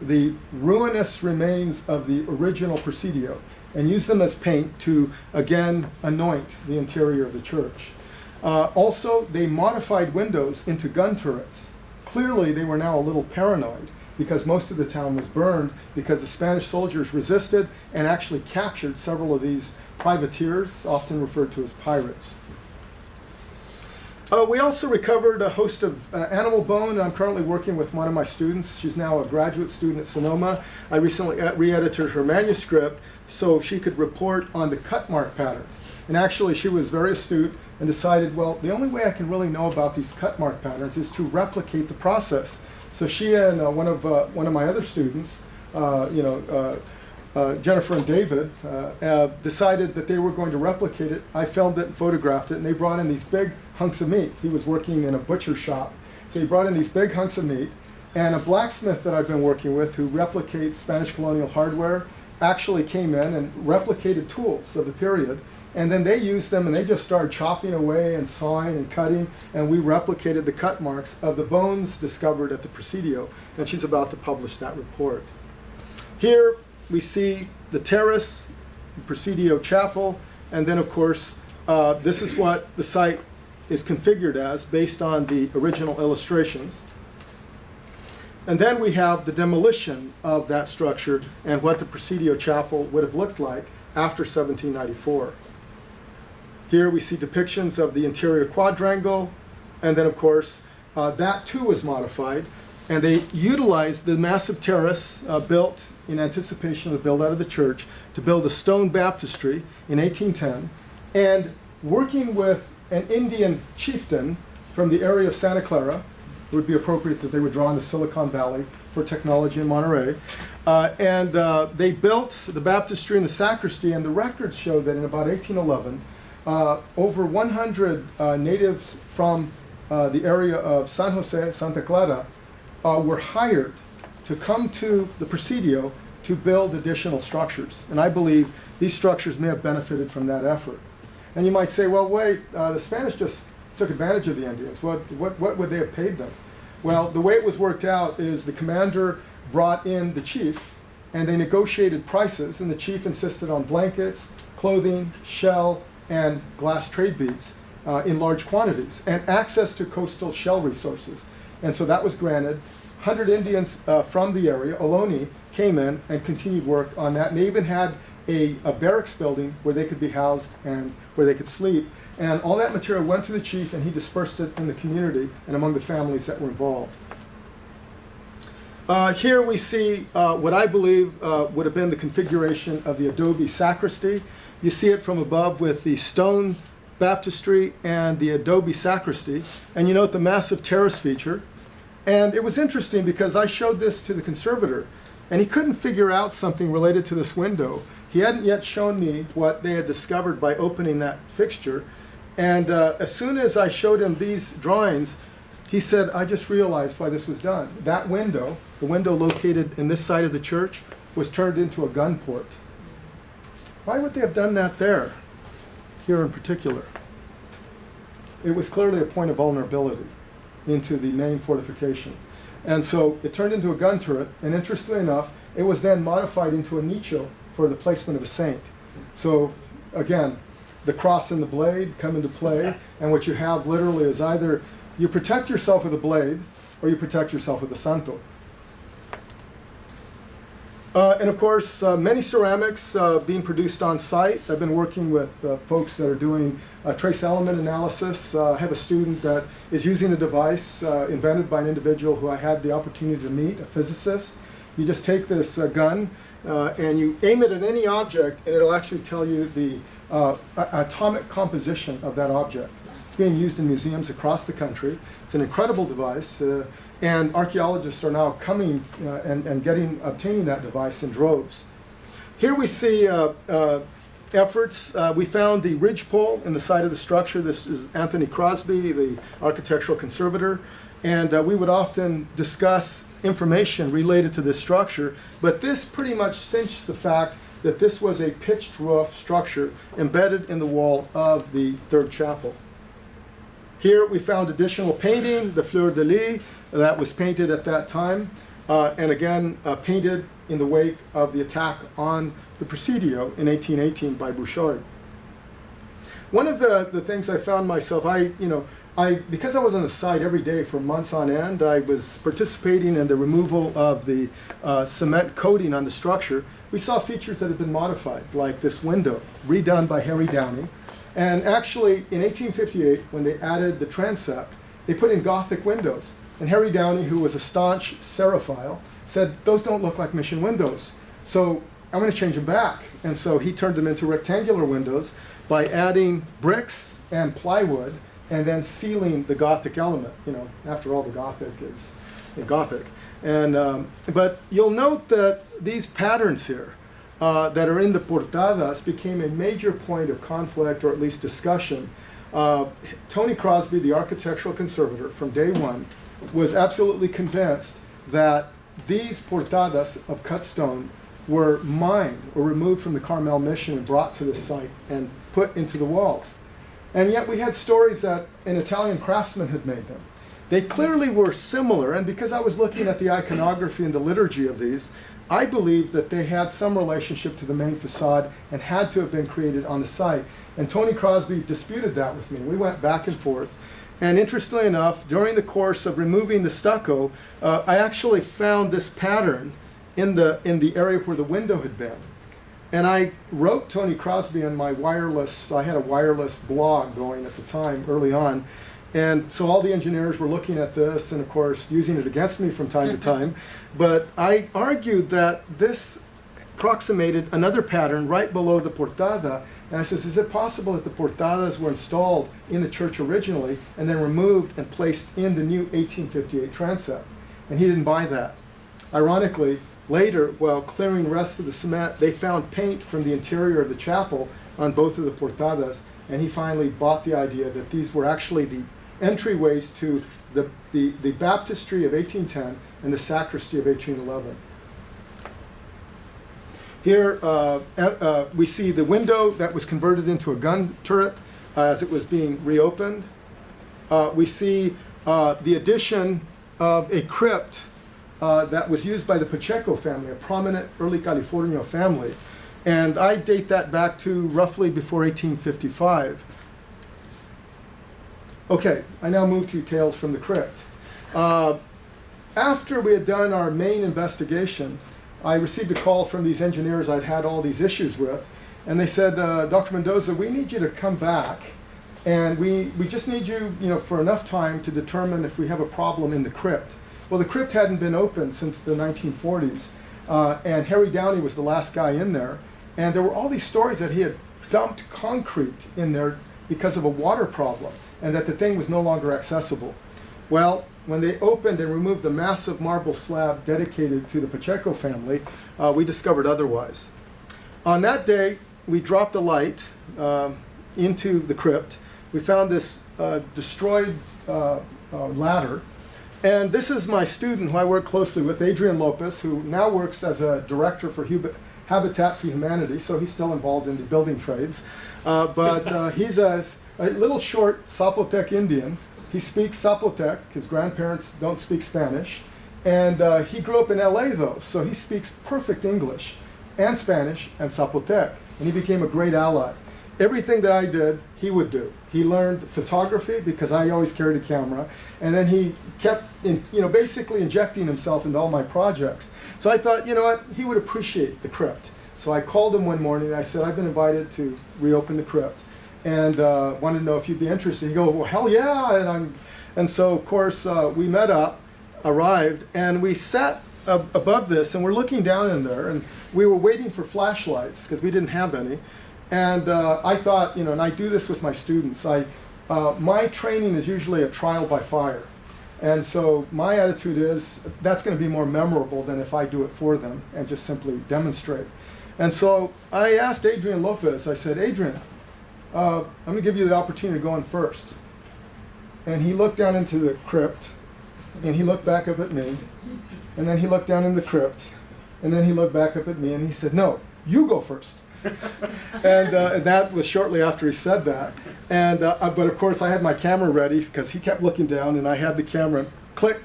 the ruinous remains of the original Presidio and use them as paint to, again, anoint the interior of the church. Also, they modified windows into gun turrets. Clearly, they were now a little paranoid because most of the town was burned because the Spanish soldiers resisted and actually captured several of these privateers, often referred to as pirates. We also recovered a host of animal bone. I'm currently working with one of my students. She's now a graduate student at Sonoma. I recently re-edited her manuscript so she could report on the cut mark patterns. And actually, she was very astute and decided, well, the only way I can really know about these cut mark patterns is to replicate the process. So she and one of my other students, Jennifer and David, decided that they were going to replicate it. I filmed it and photographed it, and they brought in these big hunks of meat. He was working in a butcher shop. So he brought in these big hunks of meat, and a blacksmith that I've been working with who replicates Spanish colonial hardware actually came in and replicated tools of the period. And then they used them and they just started chopping away and sawing and cutting, and we replicated the cut marks of the bones discovered at the Presidio, and she's about to publish that report. Here we see the terrace, the Presidio chapel, and then of course this is what the site is configured as based on the original illustrations. And then we have the demolition of that structure and what the Presidio chapel would have looked like after 1794. Here we see depictions of the interior quadrangle, and then of course that too was modified, and they utilized the massive terrace built in anticipation of the build out of the church to build a stone baptistry in 1810, and working with an Indian chieftain from the area of Santa Clara. It would be appropriate that they would draw in the Silicon Valley for technology in Monterey. They built the baptistry and the sacristy, and the records show that in about 1811, over 100 natives from the area of San Jose, Santa Clara, were hired to come to the Presidio to build additional structures. And I believe these structures may have benefited from that effort. And you might say, well, wait, the Spanish just took advantage of the Indians. What would they have paid them? Well, the way it was worked out is the commander brought in the chief, and they negotiated prices, and the chief insisted on blankets, clothing, shell, and glass trade beads in large quantities, and access to coastal shell resources. And so that was granted. 100 Indians from the area, Ohlone, came in and continued work on that. And they even had a barracks building where they could be housed and where they could sleep. And all that material went to the chief, and he dispersed it in the community and among the families that were involved. Here we see what I believe would have been the configuration of the adobe sacristy. You see it from above with the stone baptistry and the adobe sacristy. And you note the massive terrace feature. And it was interesting because I showed this to the conservator, and he couldn't figure out something related to this window. He hadn't yet shown me what they had discovered by opening that fixture. And as soon as I showed him these drawings, he said, I just realized why this was done. That window, the window located in this side of the church, was turned into a gun port. Why would they have done that there, here in particular? It was clearly a point of vulnerability into the main fortification. And so it turned into a gun turret, and interestingly enough, it was then modified into a nicho for the placement of a saint. So again, the cross and the blade come into play, and what you have literally is either you protect yourself with a blade or you protect yourself with a santo. And of course, many ceramics being produced on site. I've been working with folks that are doing trace element analysis. I have a student that is using a device invented by an individual who I had the opportunity to meet, a physicist. You just take this gun and you aim it at any object, and it'll actually tell you the atomic composition of that object. It's being used in museums across the country. It's an incredible device. And archaeologists are now coming and obtaining that device in droves. Here we see efforts. We found the ridgepole in the side of the structure. This is Anthony Crosby, the architectural conservator. And we would often discuss information related to this structure. But this pretty much cinched the fact that this was a pitched roof structure embedded in the wall of the third chapel. Here we found additional painting, the fleur de lis, that was painted at that time, and again painted in the wake of the attack on the Presidio in 1818 by Bouchard. One of the things I found myself, because I was on the site every day for months on end, I was participating in the removal of the cement coating on the structure. We saw features that had been modified, like this window, redone by Harry Downey. And actually, in 1858, when they added the transept, they put in Gothic windows. And Harry Downey, who was a staunch Serrophile, said, those don't look like mission windows. So I'm going to change them back. And so he turned them into rectangular windows by adding bricks and plywood and then sealing the Gothic element. After all, the Gothic is Gothic. And, but you'll note that these patterns here that are in the portadas became a major point of conflict, or at least discussion. Tony Crosby, the architectural conservator from day one, was absolutely convinced that these portadas of cut stone were mined or removed from the Carmel mission and brought to this site and put into the walls. And yet we had stories that an Italian craftsman had made them. They clearly were similar, and because I was looking at the iconography and the liturgy of these, I believe that they had some relationship to the main facade and had to have been created on the site. And Tony Crosby disputed that with me. We went back and forth. And interestingly enough, during the course of removing the stucco, I actually found this pattern in the area where the window had been. And I wrote Tony Crosby on my wireless, I had a wireless blog going at the time, early on. And so all the engineers were looking at this and, of course, using it against me from time to time. But I argued that this approximated another pattern right below the portada. And I says, is it possible that the portadas were installed in the church originally and then removed and placed in the new 1858 transept? And he didn't buy that. Ironically, later, while clearing the rest of the cement, they found paint from the interior of the chapel on both of the portadas. And he finally bought the idea that these were actually the entryways to the baptistry of 1810 and the sacristy of 1811. Here we see the window that was converted into a gun turret as it was being reopened. We see the addition of a crypt that was used by the Pacheco family, a prominent early California family. And I date that back to roughly before 1855. Okay, I now move to Tales from the Crypt. After we had done our main investigation, I received a call from these engineers I'd had all these issues with, and they said, Dr. Mendoza, we need you to come back, and we just need you, for enough time to determine if we have a problem in the crypt. Well, the crypt hadn't been opened since the 1940s, and Harry Downey was the last guy in there, and there were all these stories that he had dumped concrete in there because of a water problem, and that the thing was no longer accessible. Well, when they opened and removed the massive marble slab dedicated to the Pacheco family, we discovered otherwise. On that day, we dropped a light into the crypt. We found this destroyed ladder. And this is my student who I work closely with, Adrian Lopez, who now works as a director for Habitat for Humanity, so he's still involved in the building trades. But he's a little short Zapotec Indian. He speaks Zapotec. His grandparents don't speak Spanish. And he grew up in LA, though, so he speaks perfect English and Spanish and Zapotec. And he became a great ally. Everything that I did, he would do. He learned photography because I always carried a camera. And then he kept, basically injecting himself into all my projects. So I thought, you know what, he would appreciate the crypt. So I called him one morning and I said, I've been invited to reopen the crypt. And wanted to know if you'd be interested. He goes, well, hell yeah. And so, of course, we met up, arrived, and we sat above this, and we're looking down in there, and we were waiting for flashlights because we didn't have any. And I thought, and I do this with my students, my training is usually a trial by fire. And so my attitude is that's going to be more memorable than if I do it for them and just simply demonstrate. And so I asked Adrian Lopez, I said, Adrian, I'm going to give you the opportunity to go in first. And he looked down into the crypt, and he looked back up at me, and then he looked down in the crypt, and then he looked back up at me, and he said, no, you go first. And that was shortly after he said that. But of course I had my camera ready because he kept looking down, and I had the camera click,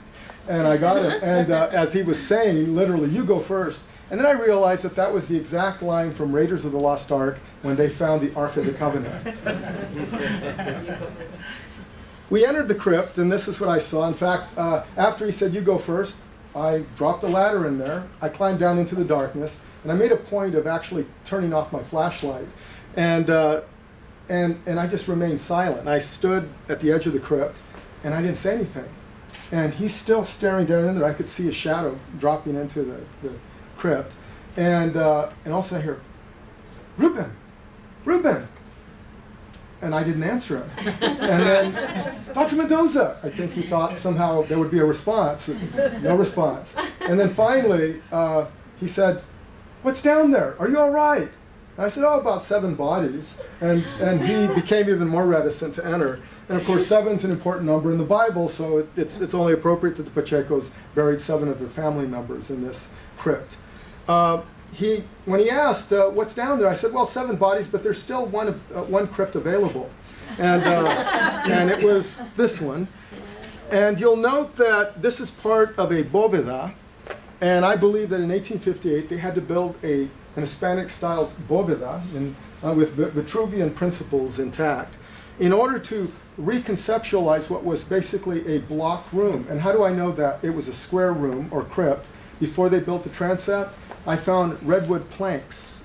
and I got him. And as he was saying, literally, "You go first." And then I realized that that was the exact line from Raiders of the Lost Ark when they found the Ark of the Covenant. We entered the crypt, and this is what I saw. In fact, after he said, "You go first," I dropped a ladder in there. I climbed down into the darkness, and I made a point of actually turning off my flashlight. And I just remained silent. I stood at the edge of the crypt, and I didn't say anything. And he's still staring down in there. I could see a shadow dropping into the crypt. And also I hear, "Rubén, Rubén." And I didn't answer him. And then, "Dr. Mendoza." I think he thought somehow there would be a response. No response. And then finally, he said, "What's down there? Are you all right?" And I said, "Oh, about 7 bodies." And he became even more reticent to enter. And of course, 7's an important number in the Bible, so it's only appropriate that the Pachecos buried 7 of their family members in this crypt. When he asked, "What's down there?" I said, "Well, 7 bodies, but there's still one crypt available." And it was this one. And you'll note that this is part of a bóveda, and I believe that in 1858 they had to build an Hispanic-style bóveda with Vitruvian principles intact in order to reconceptualize what was basically a block room. And how do I know that? It was a square room or crypt. Before they built the transept, I found redwood planks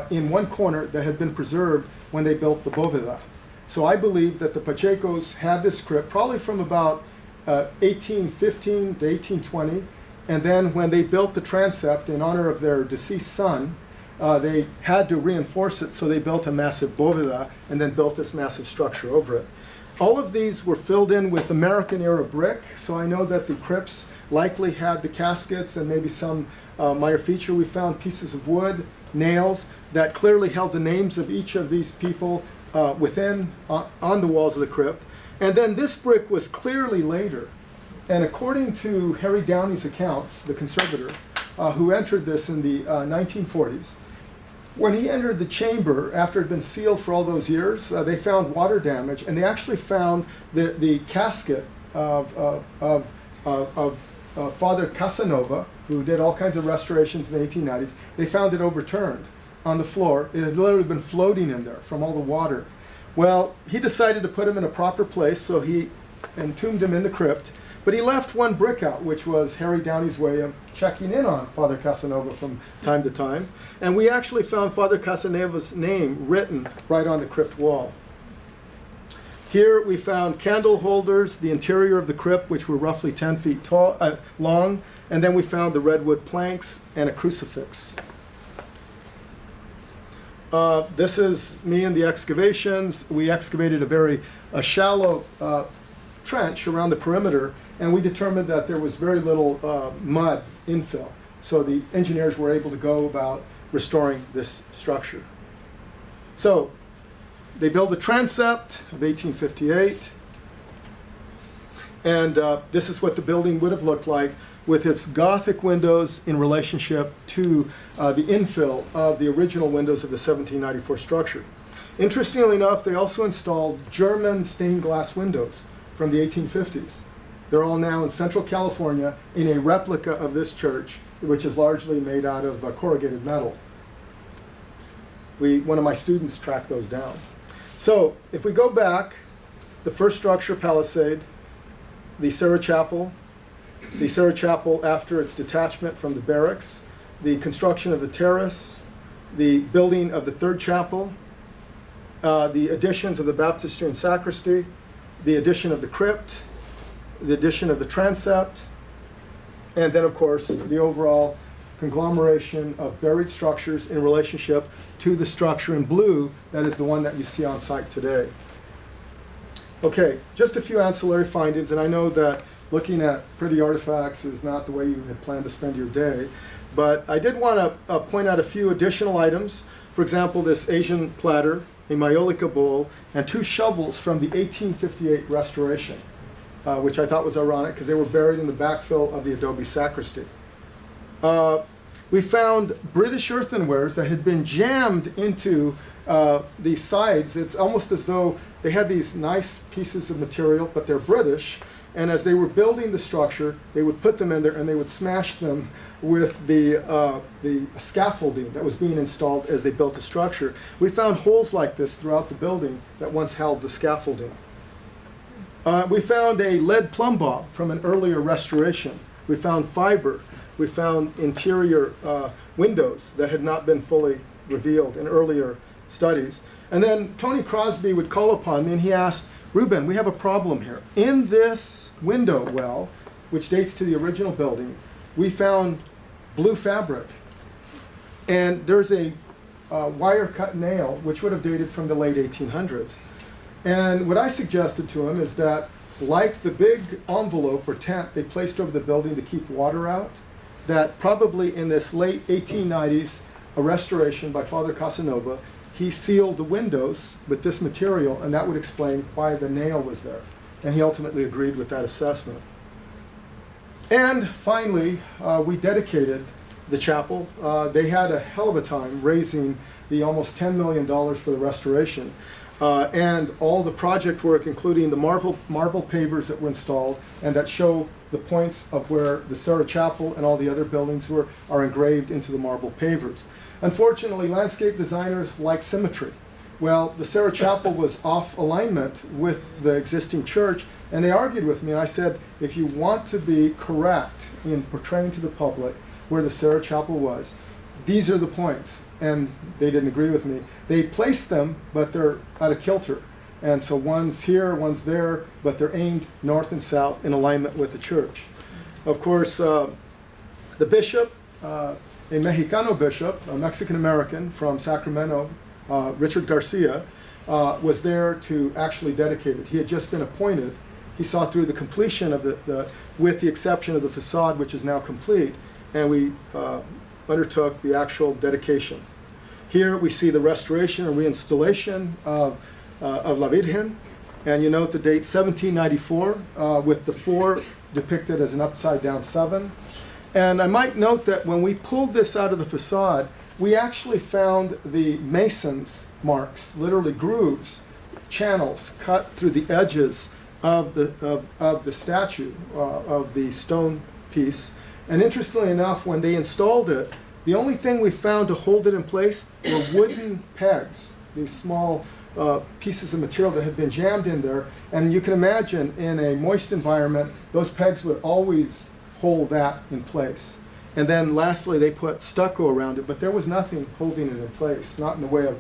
in one corner that had been preserved when they built the bóveda. So I believe that the Pachecos had this crypt probably from about 1815 to 1820. And then when they built the transept in honor of their deceased son, they had to reinforce it, so they built a massive bóveda and then built this massive structure over it. All of these were filled in with American-era brick, so I know that the crypts likely had the caskets and maybe some minor feature. We found pieces of wood, nails, that clearly held the names of each of these people on the walls of the crypt. And then this brick was clearly later. And according to Harry Downey's accounts, the conservator, who entered this in the 1940s, when he entered the chamber, after it had been sealed for all those years, they found water damage, and they actually found the casket of Father Casanova, who did all kinds of restorations in the 1890s. They found it overturned on the floor. It had literally been floating in there from all the water. Well, he decided to put him in a proper place, so he entombed him in the crypt. But he left one brick out, which was Harry Downey's way of checking in on Father Casanova from time to time. And we actually found Father Casanova's name written right on the crypt wall. Here we found candle holders, the interior of the crypt, which were roughly 10 feet long, and then we found the redwood planks and a crucifix. This is me in the excavations. We excavated a very shallow trench around the perimeter, and we determined that there was very little mud infill. So the engineers were able to go about restoring this structure. So they built the transept of 1858, and this is what the building would have looked like with its Gothic windows in relationship to the infill of the original windows of the 1794 structure. Interestingly enough, they also installed German stained glass windows from the 1850s. They're all now in Central California in a replica of this church, which is largely made out of corrugated metal. One of my students tracked those down. So if we go back, the first structure, palisade, the Serra Chapel after its detachment from the barracks, the construction of the terrace, the building of the third chapel, the additions of the baptistry and sacristy, the addition of the crypt, the addition of the transept, and then of course the overall conglomeration of buried structures in relationship to the structure in blue that is the one that you see on site today. Okay, just a few ancillary findings, and I know that looking at pretty artifacts is not the way you had planned to spend your day, but I did want to point out a few additional items. For example, this Asian platter, a Maiolica bowl, and 2 shovels from the 1858 restoration, which I thought was ironic because they were buried in the backfill of the adobe sacristy. We found British earthenwares that had been jammed into the sides. It's almost as though they had these nice pieces of material, but they're British. And as they were building the structure, they would put them in there and they would smash them with the scaffolding that was being installed as they built the structure. We found holes like this throughout the building that once held the scaffolding. We found a lead plumb bob from an earlier restoration. We found fiber. We found interior windows that had not been fully revealed in earlier studies. And then Tony Crosby would call upon me and he asked, Rubén, we have a problem here. In this window well, which dates to the original building, we found blue fabric. And there's a wire cut nail, which would have dated from the late 1800s. And what I suggested to him is that, like the big envelope or tent they placed over the building to keep water out, that probably in this late 1890s, a restoration by Father Casanova, he sealed the windows with this material, and that would explain why the nail was there. And he ultimately agreed with that assessment. And finally, we dedicated the chapel. They had a hell of a time raising the almost $10 million for the restoration. And all the project work, including the marble pavers that were installed and that show the points of where the Serra Chapel and all the other buildings are engraved into the marble pavers. Unfortunately, landscape designers like symmetry. Well, the Serra Chapel was off alignment with the existing church, and they argued with me. And I said, if you want to be correct in portraying to the public where the Serra Chapel was, these are the points. And they didn't agree with me. They placed them, but they're out of kilter. And so one's here, one's there, but they're aimed north and south in alignment with the church. Of course, the bishop, a Mexicano bishop, a Mexican-American from Sacramento, Richard Garcia, was there to actually dedicate it. He had just been appointed. He saw through the completion of with the exception of the facade, which is now complete, and we undertook the actual dedication. Here we see the restoration and reinstallation of La Virgen, and you note the date 1794 with the 4 depicted as an upside down 7. And I might note that when we pulled this out of the facade, we actually found the mason's marks, literally grooves, channels cut through the edges of the statue, of the stone piece. And interestingly enough, when they installed it, the only thing we found to hold it in place were wooden pegs, these small pieces of material that had been jammed in there. And you can imagine in a moist environment, those pegs would always hold that in place. And then lastly, they put stucco around it, but there was nothing holding it in place, not in the way of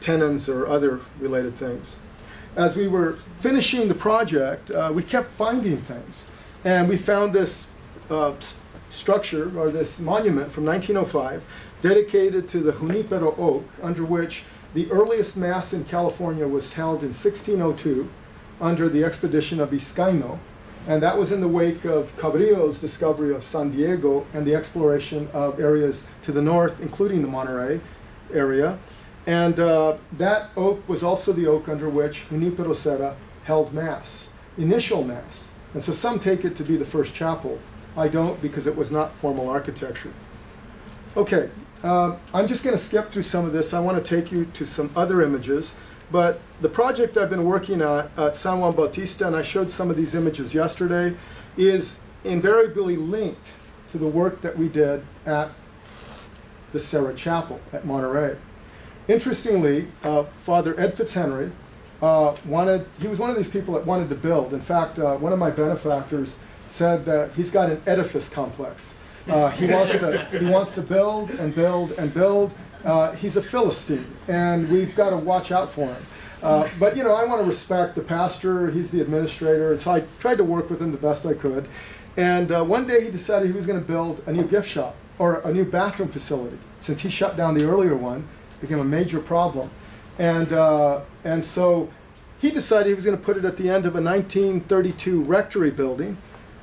tenons or other related things. As we were finishing the project, we kept finding things. And we found this structure, or this monument from 1905, dedicated to the Junipero oak, under which the earliest mass in California was held in 1602 under the expedition of Vizcaino. And that was in the wake of Cabrillo's discovery of San Diego and the exploration of areas to the north, including the Monterey area. And that oak was also the oak under which Junipero Serra held mass, initial mass. And so some take it to be the first chapel. I don't, because it was not formal architecture. Okay, I'm just going to skip through some of this. I want to take you to some other images. But the project I've been working on at San Juan Bautista, and I showed some of these images yesterday, is invariably linked to the work that we did at the Serra Chapel at Monterey. Interestingly, Father Ed Fitzhenry he was one of these people that wanted to build. In fact, one of my benefactors said that he's got an edifice complex. He wants to build and build and build. He's a Philistine, and we've got to watch out for him. But you know, I want to respect the pastor. He's the administrator, and so I tried to work with him the best I could. And one day he decided he was going to build a new gift shop or a new bathroom facility. Since he shut down the earlier one, it became a major problem. And so he decided he was going to put it at the end of a 1932 rectory building.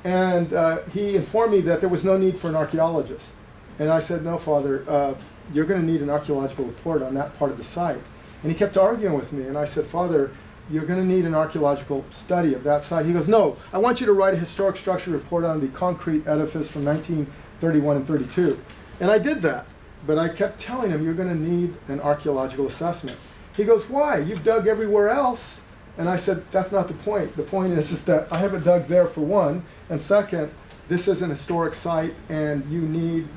And he informed me that there was no need for an archaeologist. And I said, no, Father, you're going to need an archaeological report on that part of the site. And he kept arguing with me. And I said, Father, you're going to need an archaeological study of that site. He goes, no, I want you to write a historic structure report on the concrete edifice from 1931 and 32. And I did that. But I kept telling him, you're going to need an archaeological assessment. He goes, why? You've dug everywhere else. And I said, that's not the point. The point is that I haven't dug there for one. And second, this is an historic site and you need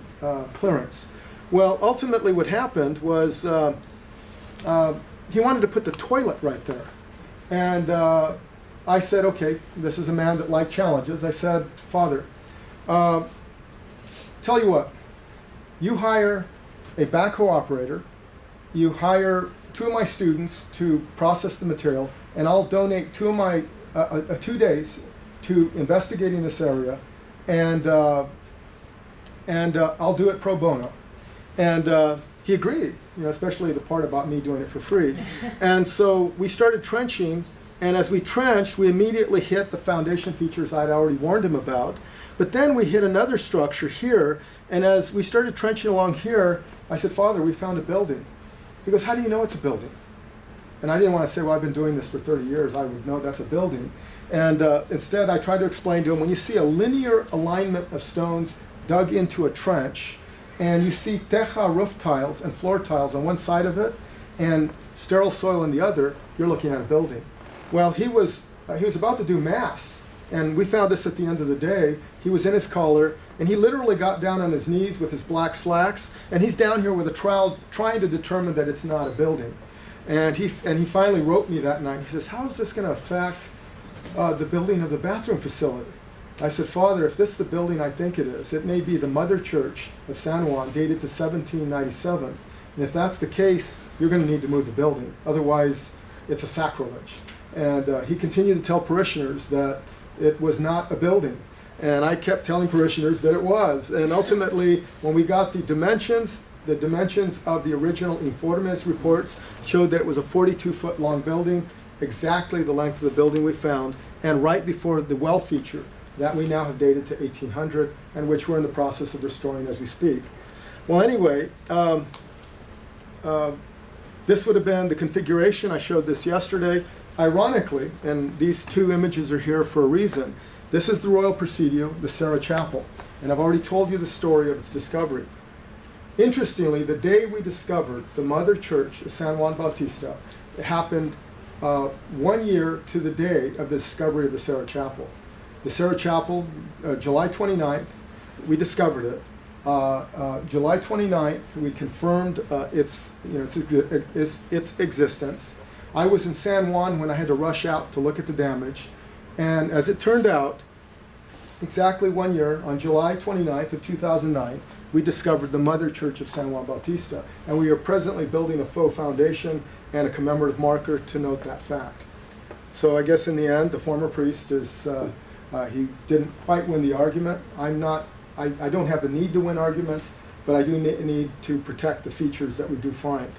clearance. Well, ultimately what happened was he wanted to put the toilet right there. And I said, okay, this is a man that liked challenges. I said, Father, tell you what, you hire a backhoe operator, you hire 2 of my students to process the material, and I'll donate 2 of my 2 days to investigating this area, and I'll do it pro bono. And he agreed, especially the part about me doing it for free. And so we started trenching, and as we trenched, we immediately hit the foundation features I'd already warned him about. But then we hit another structure here, and as we started trenching along here, I said, Father, we found a building. He goes, how do you know it's a building? And I didn't want to say, well, I've been doing this for 30 years. I would know that's a building. And instead, I tried to explain to him, when you see a linear alignment of stones dug into a trench, and you see teja roof tiles and floor tiles on one side of it, and sterile soil on the other, you're looking at a building. Well, he was about to do mass, and we found this at the end of the day. He was in his collar, and he literally got down on his knees with his black slacks, and he's down here with a trowel trying to determine that it's not a building. And he finally wrote me that night. He says, how is this going to affect the building of the bathroom facility? I said, Father, if this is the building I think it is, it may be the mother church of San Juan, dated to 1797. And if that's the case, you're going to need to move the building. Otherwise, it's a sacrilege. And he continued to tell parishioners that it was not a building. And I kept telling parishioners that it was. And ultimately, when we got the dimensions of the original Informes reports showed that it was a 42-foot long building, exactly the length of the building we found, and right before the well feature that we now have dated to 1800, and which we're in the process of restoring as we speak. Well, anyway, this would have been the configuration. I showed this yesterday. Ironically, and these 2 images are here for a reason, this is the Royal Presidio, the Serra Chapel, and I've already told you the story of its discovery. Interestingly, the day we discovered the mother church of San Juan Bautista, it happened 1 year to the day of the discovery of the Serra Chapel. The Serra Chapel, July 29th, we discovered it. July 29th, we confirmed its existence. I was in San Juan when I had to rush out to look at the damage. And as it turned out, exactly 1 year, on July 29th of 2009, we discovered the mother church of San Juan Bautista. And we are presently building a faux foundation and a commemorative marker to note that fact. So I guess in the end, the former priest is, he didn't quite win the argument. I don't have the need to win arguments, but I do need to protect the features that we do find.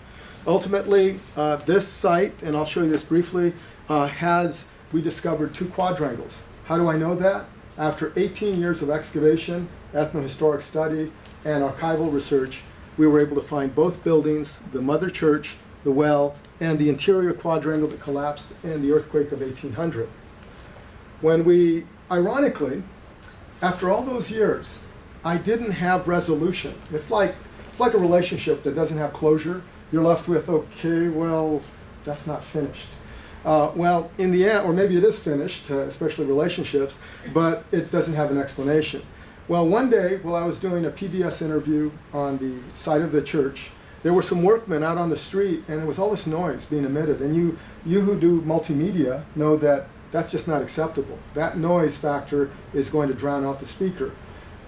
Ultimately, this site, and I'll show you this briefly, we discovered 2 quadrangles. How do I know that? After 18 years of excavation, ethnohistoric study, and archival research, we were able to find both buildings, the mother church, the well, and the interior quadrangle that collapsed in the earthquake of 1800. When we, ironically, after all those years, I didn't have resolution. It's like a relationship that doesn't have closure. You're left with, okay, well, that's not finished. Well, in the end, or maybe it is finished, especially relationships, but it doesn't have an explanation. Well, one day, while I was doing a PBS interview on the site of the church, there were some workmen out on the street, and there was all this noise being emitted. And you who do multimedia know that that's just not acceptable. That noise factor is going to drown out the speaker.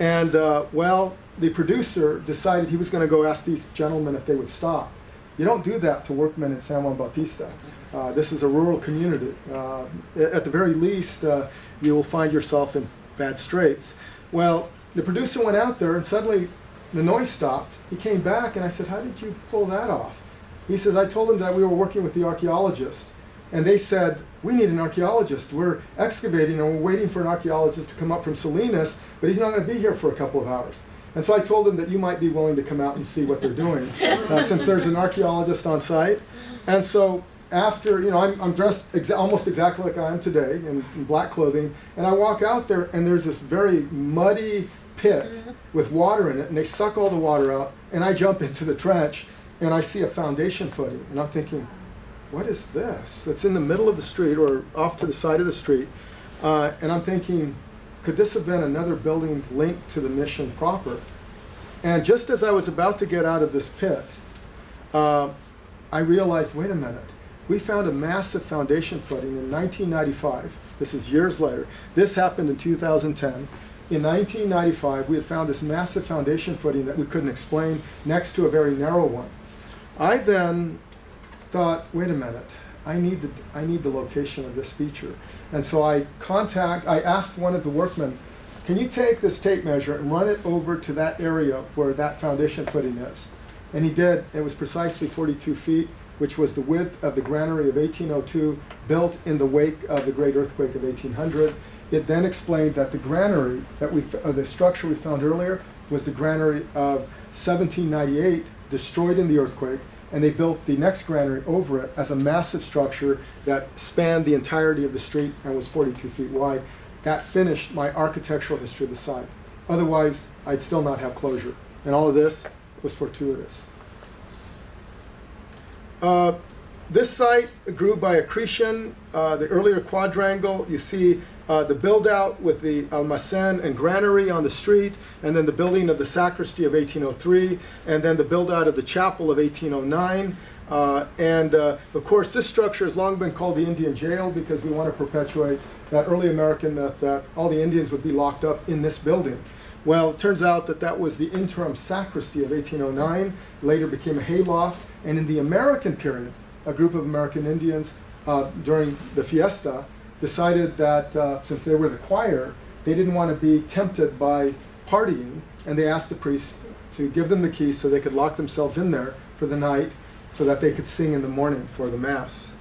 And, well, the producer decided he was going to go ask these gentlemen if they would stop. You don't do that to workmen in San Juan Bautista. This is a rural community. At the very least, you will find yourself in bad straits. Well, the producer went out there and suddenly the noise stopped. He came back and I said, how did you pull that off? He says, I told him that we were working with the archaeologist. And they said, we need an archaeologist. We're excavating and we're waiting for an archaeologist to come up from Salinas, but he's not going to be here for a couple of hours. And so I told them that you might be willing to come out and see what they're doing, since there's an archaeologist on site. And so after, I'm dressed almost exactly like I am today in black clothing, and I walk out there and there's this very muddy pit with water in it, and they suck all the water out, and I jump into the trench, and I see a foundation footing, and I'm thinking, what is this? It's in the middle of the street or off to the side of the street, and I'm thinking, could this have been another building linked to the mission proper? And just as I was about to get out of this pit, I realized, wait a minute, we found a massive foundation footing in 1995. This is years later. This happened in 2010. In 1995, we had found this massive foundation footing that we couldn't explain next to a very narrow one. I then thought, wait a minute, I need the location of this feature. And so I asked one of the workmen, can you take this tape measure and run it over to that area where that foundation footing is? And he did. It was precisely 42 feet, which was the width of the granary of 1802, built in the wake of the great earthquake of 1800. It then explained that the granary, the structure we found earlier, was the granary of 1798, destroyed in the earthquake, and they built the next granary over it as a massive structure that spanned the entirety of the street and was 42 feet wide. That finished my architectural history of the site. Otherwise, I'd still not have closure. And all of this was fortuitous. This site grew by accretion. The earlier quadrangle, you see the build out with the almacén and granary on the street, and then the building of the sacristy of 1803, and then the build out of the chapel of 1809. Of course, this structure has long been called the Indian jail because we want to perpetuate that early American myth that all the Indians would be locked up in this building. Well, it turns out that that was the interim sacristy of 1809, later became a hayloft, and in the American period, a group of American Indians during the fiesta decided that since they were the choir, they didn't want to be tempted by partying, and they asked the priest to give them the keys so they could lock themselves in there for the night so that they could sing in the morning for the Mass.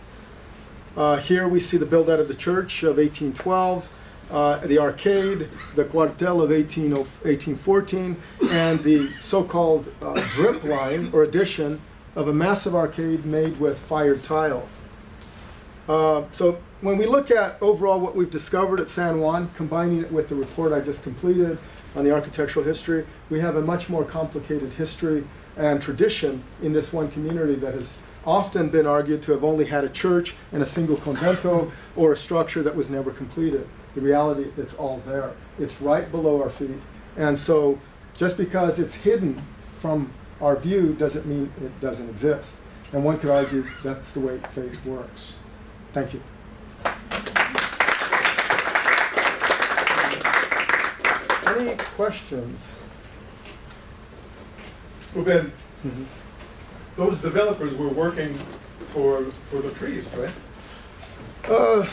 Here we see the build out of the church of 1812, the arcade, the cuartel of 1814, and the so-called drip line or addition of a massive arcade made with fired tile. So when we look at overall what we've discovered at San Juan, combining it with the report I just completed on the architectural history, we have a much more complicated history and tradition in this one community that has often been argued to have only had a church and a single convento or a structure that was never completed. The reality, it's all there. It's right below our feet. And so just because it's hidden from our view doesn't mean it doesn't exist. And one could argue that's the way faith works. Thank you. Any questions? Rubén, those developers were working for the priest, right?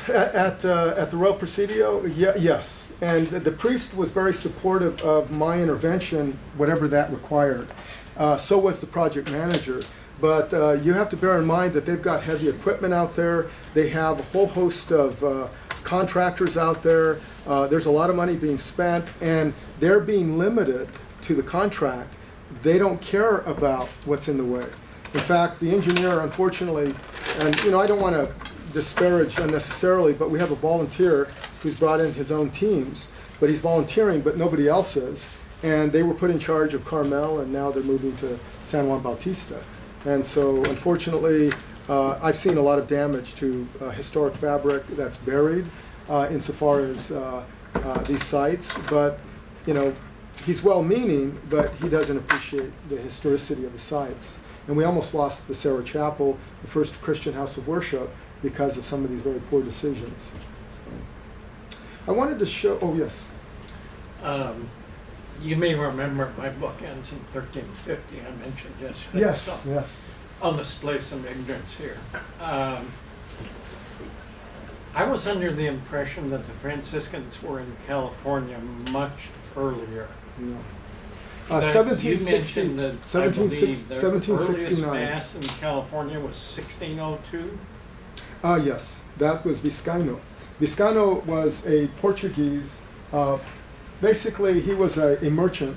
At the Royal Presidio, yes. And the priest was very supportive of my intervention, whatever that required. So was the project manager. But you have to bear in mind that they've got heavy equipment out there. They have a whole host of contractors out there. There's a lot of money being spent, and they're being limited to the contract. They don't care about what's in the way. In fact, the engineer, unfortunately, and I don't want to disparage unnecessarily, but we have a volunteer who's brought in his own teams, but he's volunteering, but nobody else is. And they were put in charge of Carmel, and now they're moving to San Juan Bautista. And so, unfortunately, I've seen a lot of damage to historic fabric that's buried insofar as these sites. But, he's well-meaning, but he doesn't appreciate the historicity of the sites. And we almost lost the Serra Chapel, the first Christian house of worship, because of some of these very poor decisions. So, I wanted to show, oh yes. You may remember my book ends in 1350, I mentioned yesterday. Yes, so yes. I'll display some ignorance here. I was under the impression that the Franciscans were in California much earlier. Yeah. But 1760, you mentioned that 1769. the earliest Mass in California was 1602? Yes, that was Vizcaino. Vizcaino was a Portuguese, basically he was a merchant,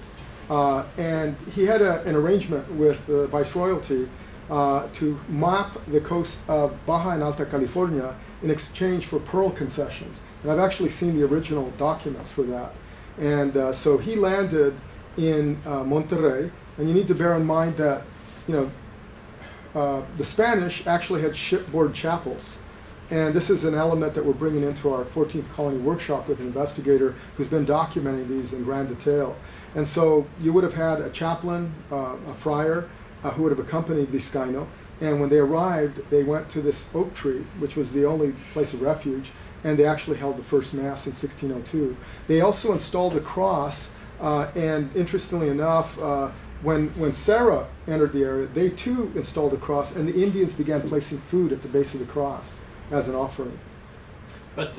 and he had an arrangement with the Viceroyalty to map the coast of Baja and Alta California in exchange for pearl concessions. And I've actually seen the original documents for that. And so he landed in Monterey, and you need to bear in mind that, the Spanish actually had shipboard chapels. And this is an element that we're bringing into our 14th colony workshop with an investigator who's been documenting these in grand detail. And so you would have had a chaplain, a friar, who would have accompanied Vizcaino. And when they arrived, they went to this oak tree, which was the only place of refuge, and they actually held the first Mass in 1602. They also installed the cross, and interestingly enough, when Serra entered the area, they too installed a cross, and the Indians began placing food at the base of the cross as an offering. But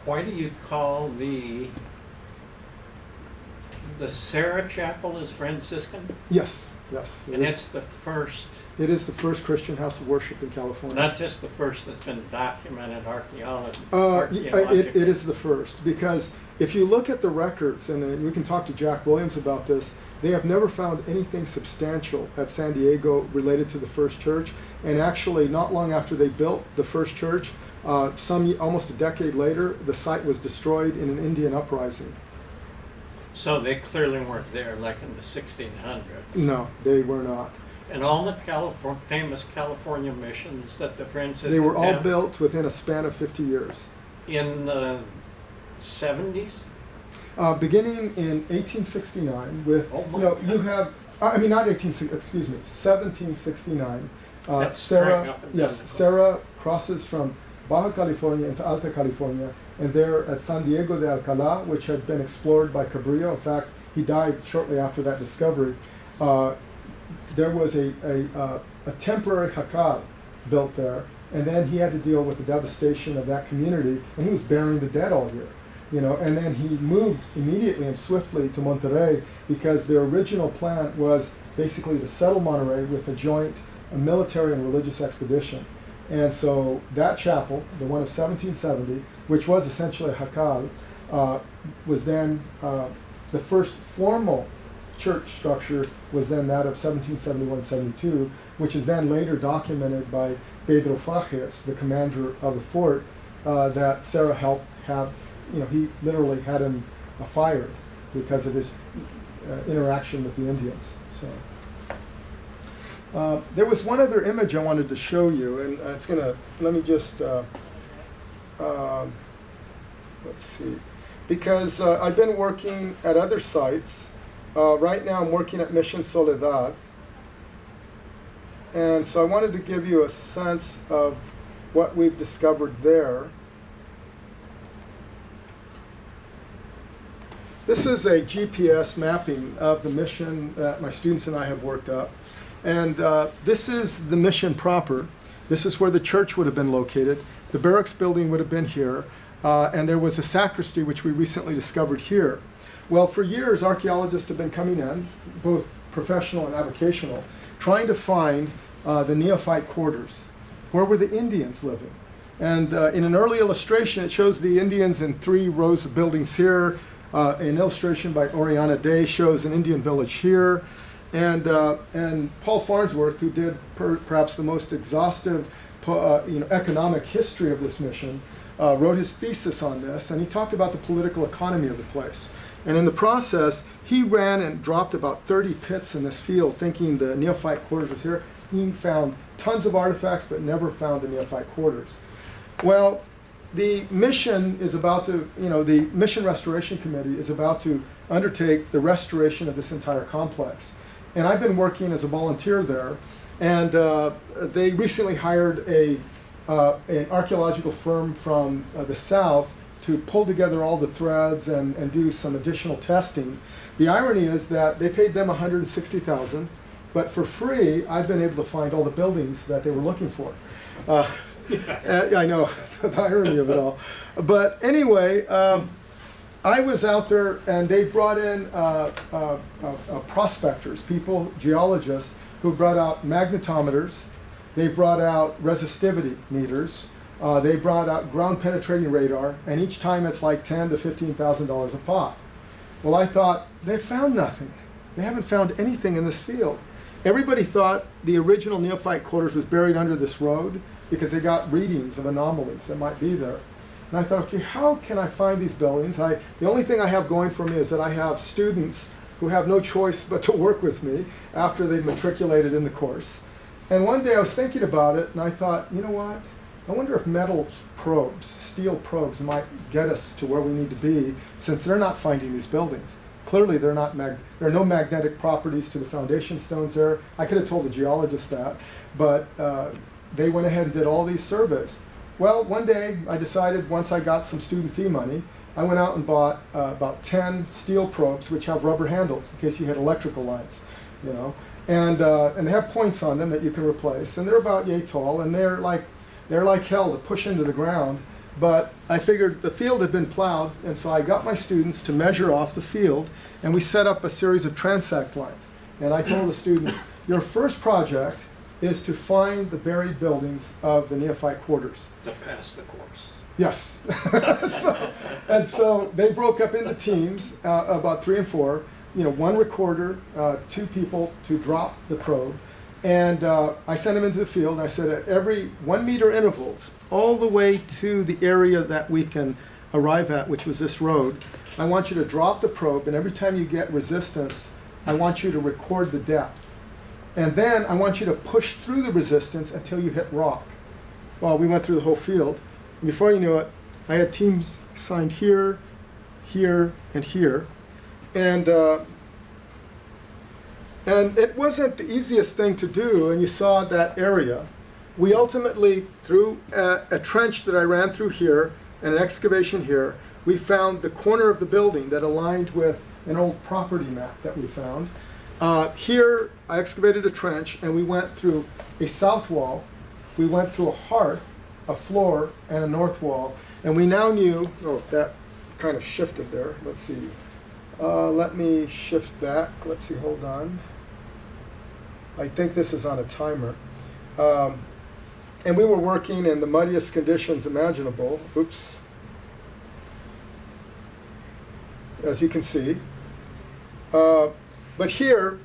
why do you call the Serra Chapel is Franciscan? Yes, yes. And it's the first, It is the first Christian house of worship in California. not just the first that's been documented It archaeologically. is the first, because if you look at the records, and we can talk to Jack Williams about this, they have never found anything substantial at San Diego related to the first church. And actually, not long after they built the first church, almost a decade later, the site was destroyed in an Indian uprising. So they clearly weren't there like in the 1600s. No, they were not. And all the famous California missions that the Franciscans They were all had built within a span of 50 years. in the 70s? Beginning in 1869 with, Oh my you have, I mean, not 1769. That's straight Serra, up and down yes, the coast. Serra crosses from Baja California into Alta California, and there at San Diego de Alcalá, which had been explored by Cabrillo. In fact, he died shortly after that discovery. There was a temporary jacal built there, and then he had to deal with the devastation of that community, and he was burying the dead all year. And then he moved immediately and swiftly to Monterey because their original plan was basically to settle Monterey with a joint military and religious expedition. And so that chapel, the one of 1770, which was essentially a jacal, was then the first formal church structure was then that of 1771-72, which is then later documented by Pedro Frages, the commander of the fort, that Serra helped have. He literally had him fired because of his interaction with the Indians. So there was one other image I wanted to show you, and let me just let's see, because I've been working at other sites. Right now I'm working at Mission Soledad, and so I wanted to give you a sense of what we've discovered there. This is a GPS mapping of the mission that my students and I have worked up. And this is the mission proper. This is where the church would have been located. The barracks building would have been here. And there was a sacristy, which we recently discovered here. Well, for years, archaeologists have been coming in, both professional and avocational, trying to find the neophyte quarters. Where were the Indians living? And in an early illustration, it shows the Indians in 3 rows of buildings here. An illustration by Oriana Day shows an Indian village here. And Paul Farnsworth, who did perhaps the most exhaustive economic history of this mission, wrote his thesis on this, and he talked about the political economy of the place. And in the process, he ran and dropped about 30 pits in this field, thinking the neophyte quarters was here. He found tons of artifacts, but never found the neophyte quarters. Well, the mission is about to, the Mission Restoration Committee is about to undertake the restoration of this entire complex. And I've been working as a volunteer there, and they recently hired an archaeological firm from the south to pull together all the threads and do some additional testing. The irony is that they paid them $160,000, but for free, I've been able to find all the buildings that they were looking for. I know, the irony of it all. But anyway, I was out there, and they brought in prospectors, people, geologists, who brought out magnetometers. They brought out resistivity meters. They brought out ground penetrating radar, and each time it's like $10,000 to $15,000 a pop. Well, I thought, they found nothing. They haven't found anything in this field. Everybody thought the original neophyte quarters was buried under this road because they got readings of anomalies that might be there. And I thought, okay, how can I find these buildings? The only thing I have going for me is that I have students who have no choice but to work with me after they've matriculated in the course. And one day I was thinking about it, and I thought, you know what? I wonder if metal probes, steel probes, might get us to where we need to be, since they're not finding these buildings. Clearly, there are no magnetic properties to the foundation stones there. I could have told the geologists that, but they went ahead and did all these surveys. Well, one day I decided, once I got some student fee money, I went out and bought about 10 steel probes, which have rubber handles in case you hit electrical lines, you know, and they have points on them that you can replace, and they're about yay tall, and they're like hell to push into the ground. But I figured the field had been plowed, and so I got my students to measure off the field, and we set up a series of transect lines. And I told the students, your first project is to find the buried buildings of the neophyte quarters. To pass the course. Yes. So they broke up into teams, about 3 and 4, you know, 1 recorder, 2 people to drop the probe. And I sent them into the field, and I said at every 1 meter intervals, all the way to the area that we can arrive at, which was this road, I want you to drop the probe, and every time you get resistance, I want you to record the depth. And then I want you to push through the resistance until you hit rock. Well, we went through the whole field. And before you knew it, I had teams assigned here, here, and here. And it wasn't the easiest thing to do, and you saw that area. We ultimately, through a trench that I ran through here and an excavation here, we found the corner of the building that aligned with an old property map that we found. Here, I excavated a trench, and we went through a south wall, we went through a hearth, a floor, and a north wall, and we now knew, oh, that kind of shifted there, let's see. Let me shift back, let's see, hold on. I think this is on a timer. And we were working in the muddiest conditions imaginable. Oops. As you can see. But here,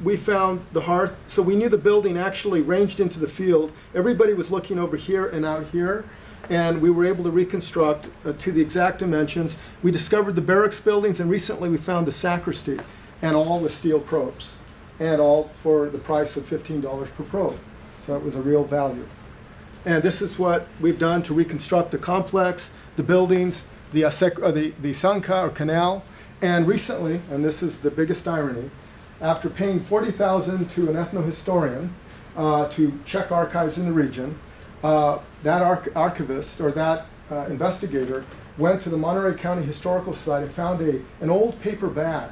we found the hearth. So we knew the building actually ranged into the field. Everybody was looking over here and out here. And we were able to reconstruct to the exact dimensions. We discovered the barracks buildings, and recently we found the sacristy, and all with steel probes, and all for the price of $15 per probe. So it was a real value. And this is what we've done to reconstruct the complex, the buildings, the Sanka or canal. And recently, and this is the biggest irony, after paying $40,000 to an ethnohistorian to check archives in the region, that archivist or that investigator went to the Monterey County Historical Society and found an old paper bag.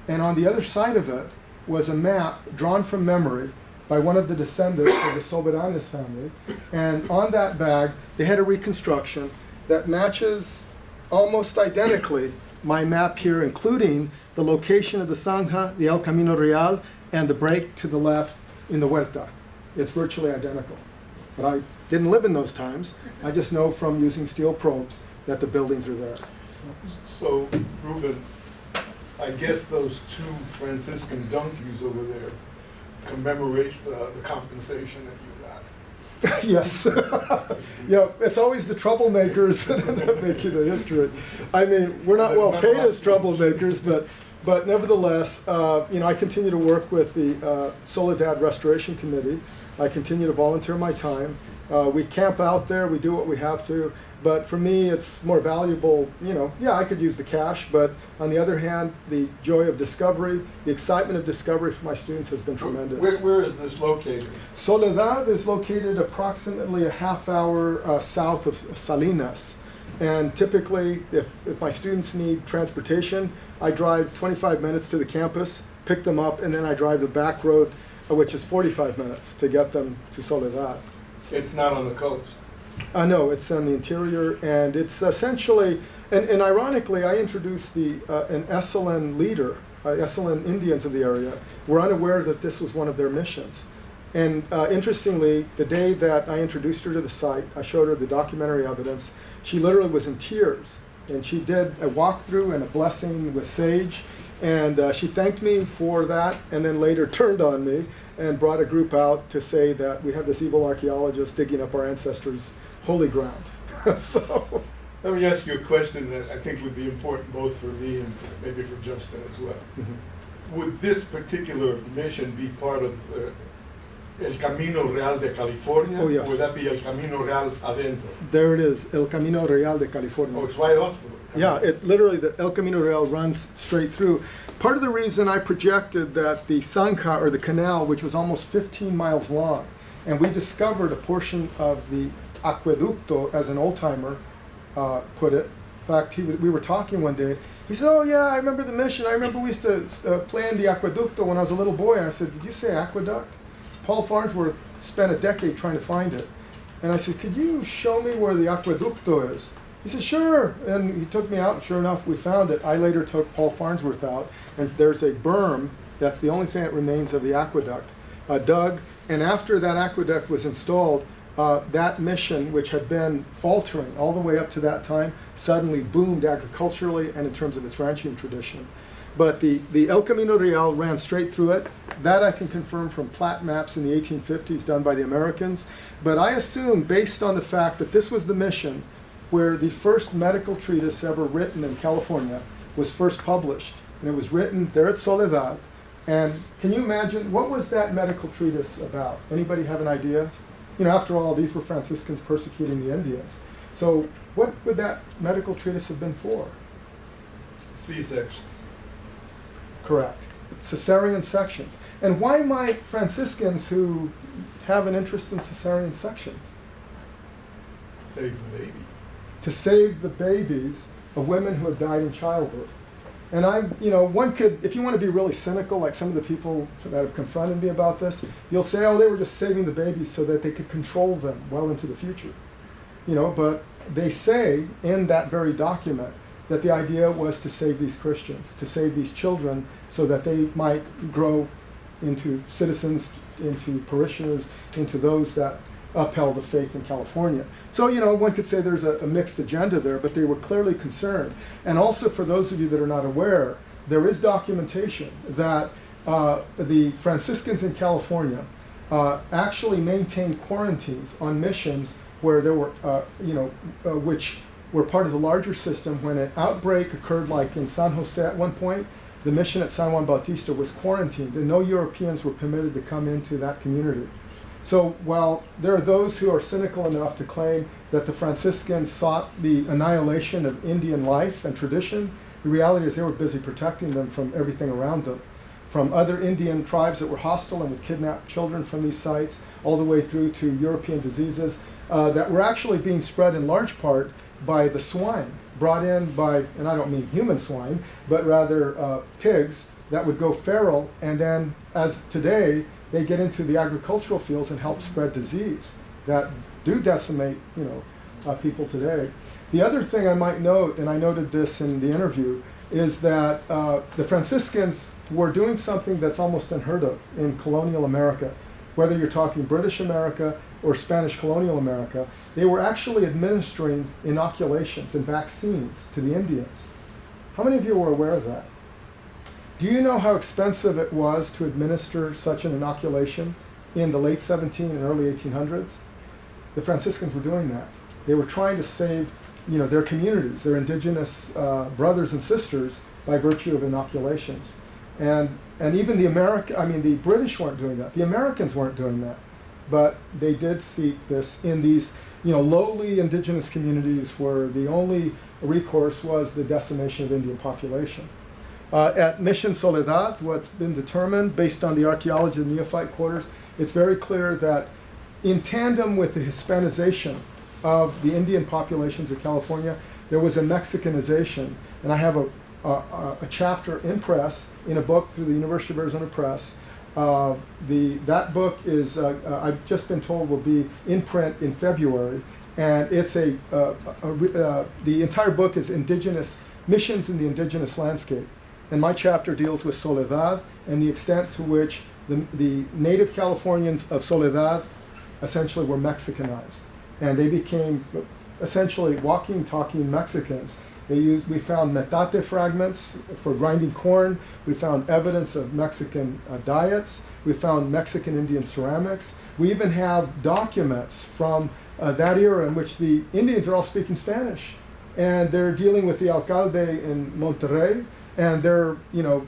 And on the other side of it was a map drawn from memory by one of the descendants of the Soberanes family. And on that bag, they had a reconstruction that matches almost identically my map here, including the location of the Zanja, the El Camino Real, and the break to the left in the Huerta. It's virtually identical. But I didn't live in those times. I just know from using steel probes that the buildings are there. So, Rubén, I guess those 2 Franciscan donkeys over there commemorate the compensation that you got. Yes. Yeah, it's always the troublemakers that make you the history. I mean, we're not well paid as troublemakers, but nevertheless, you know, I continue to work with the Soledad Restoration Committee. I continue to volunteer my time. We camp out there, we do what we have to, but for me it's more valuable, you know, yeah, I could use the cash, but on the other hand, the joy of discovery, the excitement of discovery for my students has been tremendous. Where is this located? Soledad is located approximately a half hour south of Salinas. And typically, if my students need transportation, I drive 25 minutes to the campus, pick them up, and then I drive the back road, which is 45 minutes to get them to Soledad. It's not on the coast. No, it's on the interior, and it's essentially, and ironically, I introduced an Esselen leader, Esselen Indians of the area, were unaware that this was one of their missions. And interestingly, the day that I introduced her to the site, I showed her the documentary evidence, she literally was in tears, and she did a walkthrough and a blessing with sage, and she thanked me for that, and then later turned on me and brought a group out to say that we have this evil archaeologist digging up our ancestors' holy ground. So Let me ask you a question that I think would be important both for me and maybe for Justin as well. Mm-hmm. Would this particular mission be part of El Camino Real de California? Oh, yes. Or would that be El Camino Real Adentro? There it is, El Camino Real de California. Oh, it's right off. Yeah, it literally, the El Camino Real runs straight through. Part of the reason I projected that the Zanja, or the canal, which was almost 15 miles long, and we discovered a portion of the aqueducto, as an old-timer put it. In fact, we were talking one day. He said, oh yeah, I remember the mission. I remember we used to plan the aqueducto when I was a little boy. And I said, did you say aqueduct? Paul Farnsworth spent a decade trying to find it. And I said, could you show me where the aqueducto is? He said, sure. And he took me out, and sure enough, we found it. I later took Paul Farnsworth out, and there's a berm. That's the only thing that remains of the aqueduct, dug. And after that aqueduct was installed, that mission, which had been faltering all the way up to that time, suddenly boomed agriculturally and in terms of its ranching tradition. But the El Camino Real ran straight through it. That I can confirm from plat maps in the 1850s done by the Americans. But I assume, based on the fact that this was the mission where the first medical treatise ever written in California was first published, and it was written there at Soledad. And can you imagine, what was that medical treatise about? Anybody have an idea? You know, after all, these were Franciscans persecuting the Indians. So what would that medical treatise have been for? C-sections. Correct. Caesarean sections. And why might Franciscans who have an interest in caesarean sections? Save the baby. To save the babies of women who have died in childbirth. And one could, if you want to be really cynical, like some of the people that have confronted me about this, you'll say, oh, they were just saving the babies so that they could control them well into the future. But they say in that very document that the idea was to save these Christians, to save these children so that they might grow into citizens, into parishioners, into those that upheld the faith in California. So, one could say there's a mixed agenda there, but they were clearly concerned. And also, for those of you that are not aware, there is documentation that the Franciscans in California actually maintained quarantines on missions where there were, which were part of the larger system. When an outbreak occurred, like in San Jose at one point, the mission at San Juan Bautista was quarantined, and no Europeans were permitted to come into that community. So while there are those who are cynical enough to claim that the Franciscans sought the annihilation of Indian life and tradition, the reality is they were busy protecting them from everything around them, from other Indian tribes that were hostile and would kidnap children from these sites, all the way through to European diseases that were actually being spread in large part by the swine brought in by, and I don't mean human swine, but rather pigs that would go feral, and then as today, they get into the agricultural fields and help spread disease that do decimate, people today. The other thing I might note, and I noted this in the interview, is that the Franciscans were doing something that's almost unheard of in colonial America. Whether you're talking British America or Spanish colonial America, they were actually administering inoculations and vaccines to the Indians. How many of you were aware of that? Do you know how expensive it was to administer such an inoculation in the late 17 and early 1800s? The Franciscans were doing that. They were trying to save, their communities, their indigenous brothers and sisters by virtue of inoculations. And even the British weren't doing that. The Americans weren't doing that. But they did seek this in these, lowly indigenous communities where the only recourse was the decimation of Indian population. At Mission Soledad, what's been determined based on the archaeology of the neophyte quarters, it's very clear that in tandem with the Hispanization of the Indian populations of California, there was a Mexicanization. And I have a chapter in press in a book through the University of Arizona Press. That book is, I've just been told, will be in print in February. And it's the entire book is indigenous missions in the indigenous landscape. And my chapter deals with Soledad and the extent to which the native Californians of Soledad essentially were Mexicanized. And they became essentially walking, talking Mexicans. We found metate fragments for grinding corn. We found evidence of Mexican diets. We found Mexican Indian ceramics. We even have documents from that era in which the Indians are all speaking Spanish. and they're dealing with the alcalde in Monterey, and they're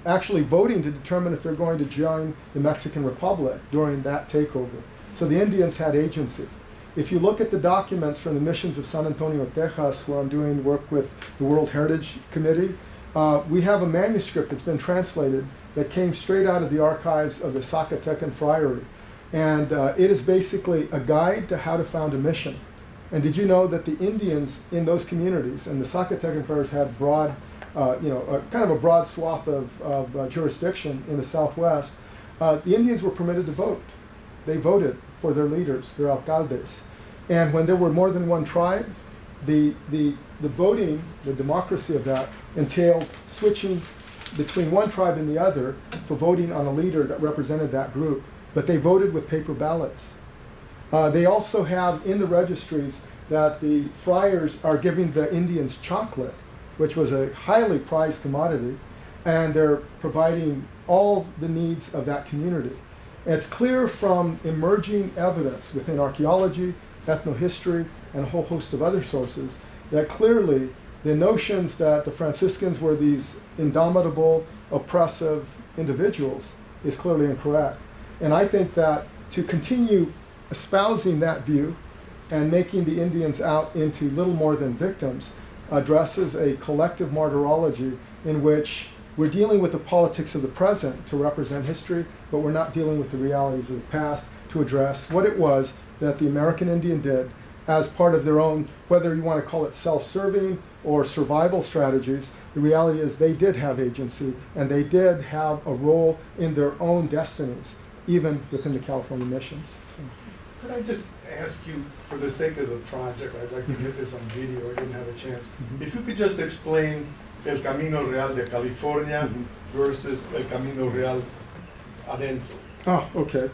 actually voting to determine if they're going to join the Mexican Republic during that takeover. So the Indians had agency. If you look at the documents from the missions of San Antonio, Texas, where I'm doing work with the World Heritage Committee, we have a manuscript that's been translated that came straight out of the archives of the Zacatecan Friary. And it is basically a guide to how to found a mission. And did you know that the Indians in those communities, and the Zacatecan Friars had broad, kind of a broad swath of jurisdiction in the Southwest, the Indians were permitted to vote. They voted for their leaders, their alcaldes. And when there were more than one tribe, the voting, the democracy of that, entailed switching between one tribe and the other for voting on a leader that represented that group. But they voted with paper ballots. They also have in the registries that the friars are giving the Indians chocolate, which was a highly prized commodity, and they're providing all the needs of that community. And it's clear from emerging evidence within archaeology, ethnohistory, and a whole host of other sources that clearly the notions that the Franciscans were these indomitable, oppressive individuals is clearly incorrect. And I think that to continue espousing that view and making the Indians out into little more than victims addresses a collective martyrology in which we're dealing with the politics of the present to represent history, but we're not dealing with the realities of the past to address what it was that the American Indian did as part of their own, whether you want to call it self-serving or survival strategies. The reality is they did have agency and they did have a role in their own destinies, even within the California missions. So. Could I just ask you, for the sake of the project, I'd like to get this on video, I didn't have a chance. If you could just explain El Camino Real de California versus El Camino Real Adentro. Oh, okay.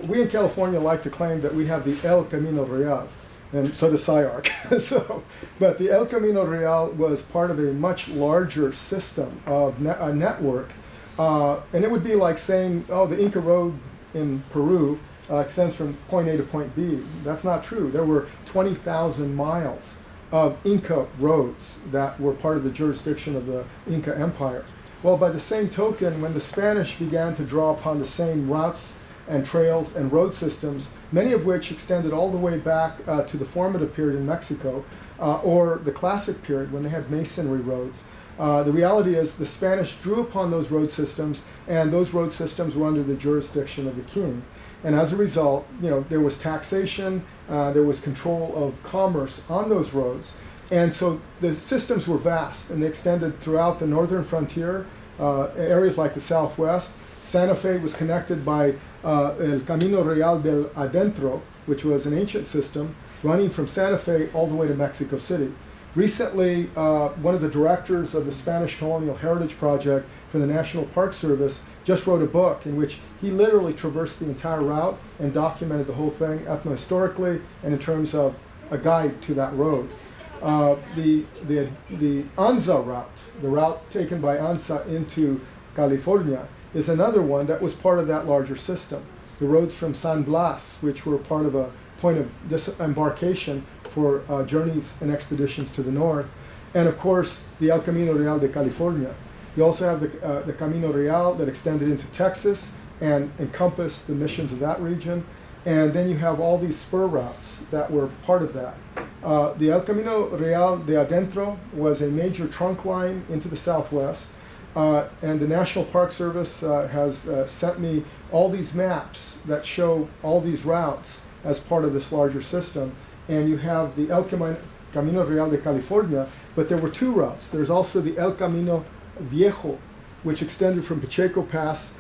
We in California like to claim that we have the El Camino Real, and so does SciArc. But the El Camino Real was part of a much larger system of a network, and it would be like saying, oh, the Inca Road in Peru extends from point A to point B. That's not true. There were 20,000 miles of Inca roads that were part of the jurisdiction of the Inca Empire. Well, by the same token, when the Spanish began to draw upon the same routes and trails and road systems, many of which extended all the way back to the formative period in Mexico, or the classic period when they had masonry roads. The reality is the Spanish drew upon those road systems, and those road systems were under the jurisdiction of the king. And as a result, there was taxation, there was control of commerce on those roads. And so the systems were vast, and they extended throughout the northern frontier, areas like the Southwest. Santa Fe was connected by El Camino Real del Adentro, which was an ancient system running from Santa Fe all the way to Mexico City. Recently, one of the directors of the Spanish Colonial Heritage Project for the National Park Service just wrote a book in which he literally traversed the entire route and documented the whole thing ethnohistorically and in terms of a guide to that road. The Anza route, the route taken by Anza into California, is another one that was part of that larger system. The roads from San Blas, which were part of a point of disembarkation for journeys and expeditions to the north, and of course the El Camino Real de California. You also have the Camino Real that extended into Texas and encompassed the missions of that region. And then you have all these spur routes that were part of that. The El Camino Real de Adentro was a major trunk line into the Southwest. And the National Park Service has sent me all these maps that show all these routes as part of this larger system. And you have the El Camino Real de California, but there were two routes. There's also the El Camino Viejo, which extended from Pacheco Pass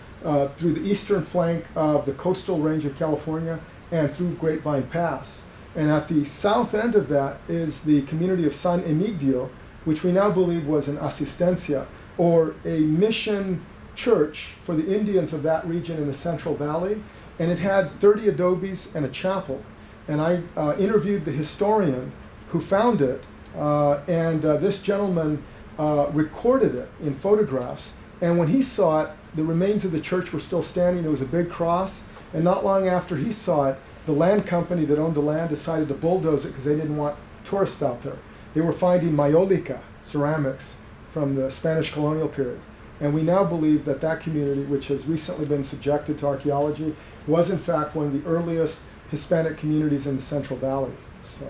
through the eastern flank of the coastal range of California and through Grapevine Pass. And at the south end of that is the community of San Emigdio, which we now believe was an asistencia, or a mission church for the Indians of that region in the Central Valley. And it had 30 adobes and a chapel. And I interviewed the historian who found it, and this gentleman recorded it in photographs. And when he saw it, the remains of the church were still standing. There was a big cross. And not long after he saw it, the land company that owned the land decided to bulldoze it because they didn't want tourists out there. they were finding Mayolica ceramics from the Spanish colonial period. And we now believe that that community, which has recently been subjected to archaeology, was in fact one of the earliest Hispanic communities in the Central Valley. So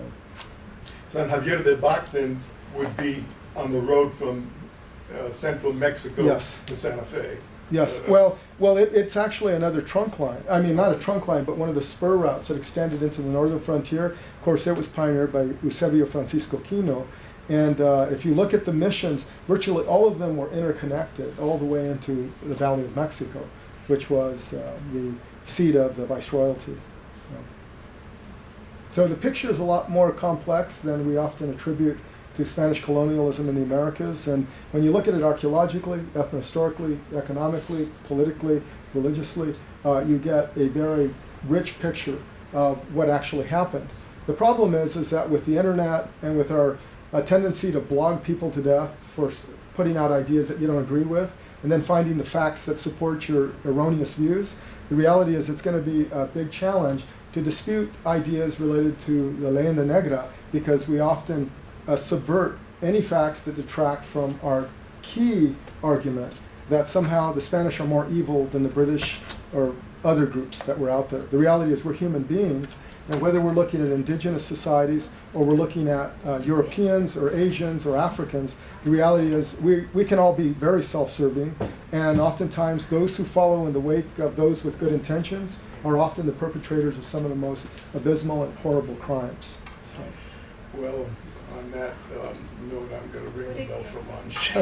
San Javier de Bac then would be on the road from central Mexico Yes. to Santa Fe. yes, well, it's actually another trunk line. I mean, not a trunk line, but one of the spur routes that extended into the northern frontier. Of course, it was pioneered by Eusebio Francisco Quino. And if you look at the missions, virtually all of them were interconnected all the way into the Valley of Mexico, which was the seat of the viceroyalty. So the picture is a lot more complex than we often attribute to Spanish colonialism in the Americas. And when you look at it archaeologically, ethnohistorically, economically, politically, religiously, you get a very rich picture of what actually happened. The problem is that with the internet and with our tendency to blog people to death for putting out ideas that you don't agree with, and then finding the facts that support your erroneous views, the reality is it's going to be a big challenge to dispute ideas related to the leyenda negra, because we often subvert any facts that detract from our key argument that somehow the Spanish are more evil than the British or other groups that were out there. The reality is we're human beings, and whether we're looking at indigenous societies or we're looking at Europeans or Asians or Africans, the reality is we can all be very self-serving, and oftentimes those who follow in the wake of those with good intentions are often the perpetrators of some of the most abysmal and horrible crimes. So. Well, on that note, I'm going to ring the bell for lunch.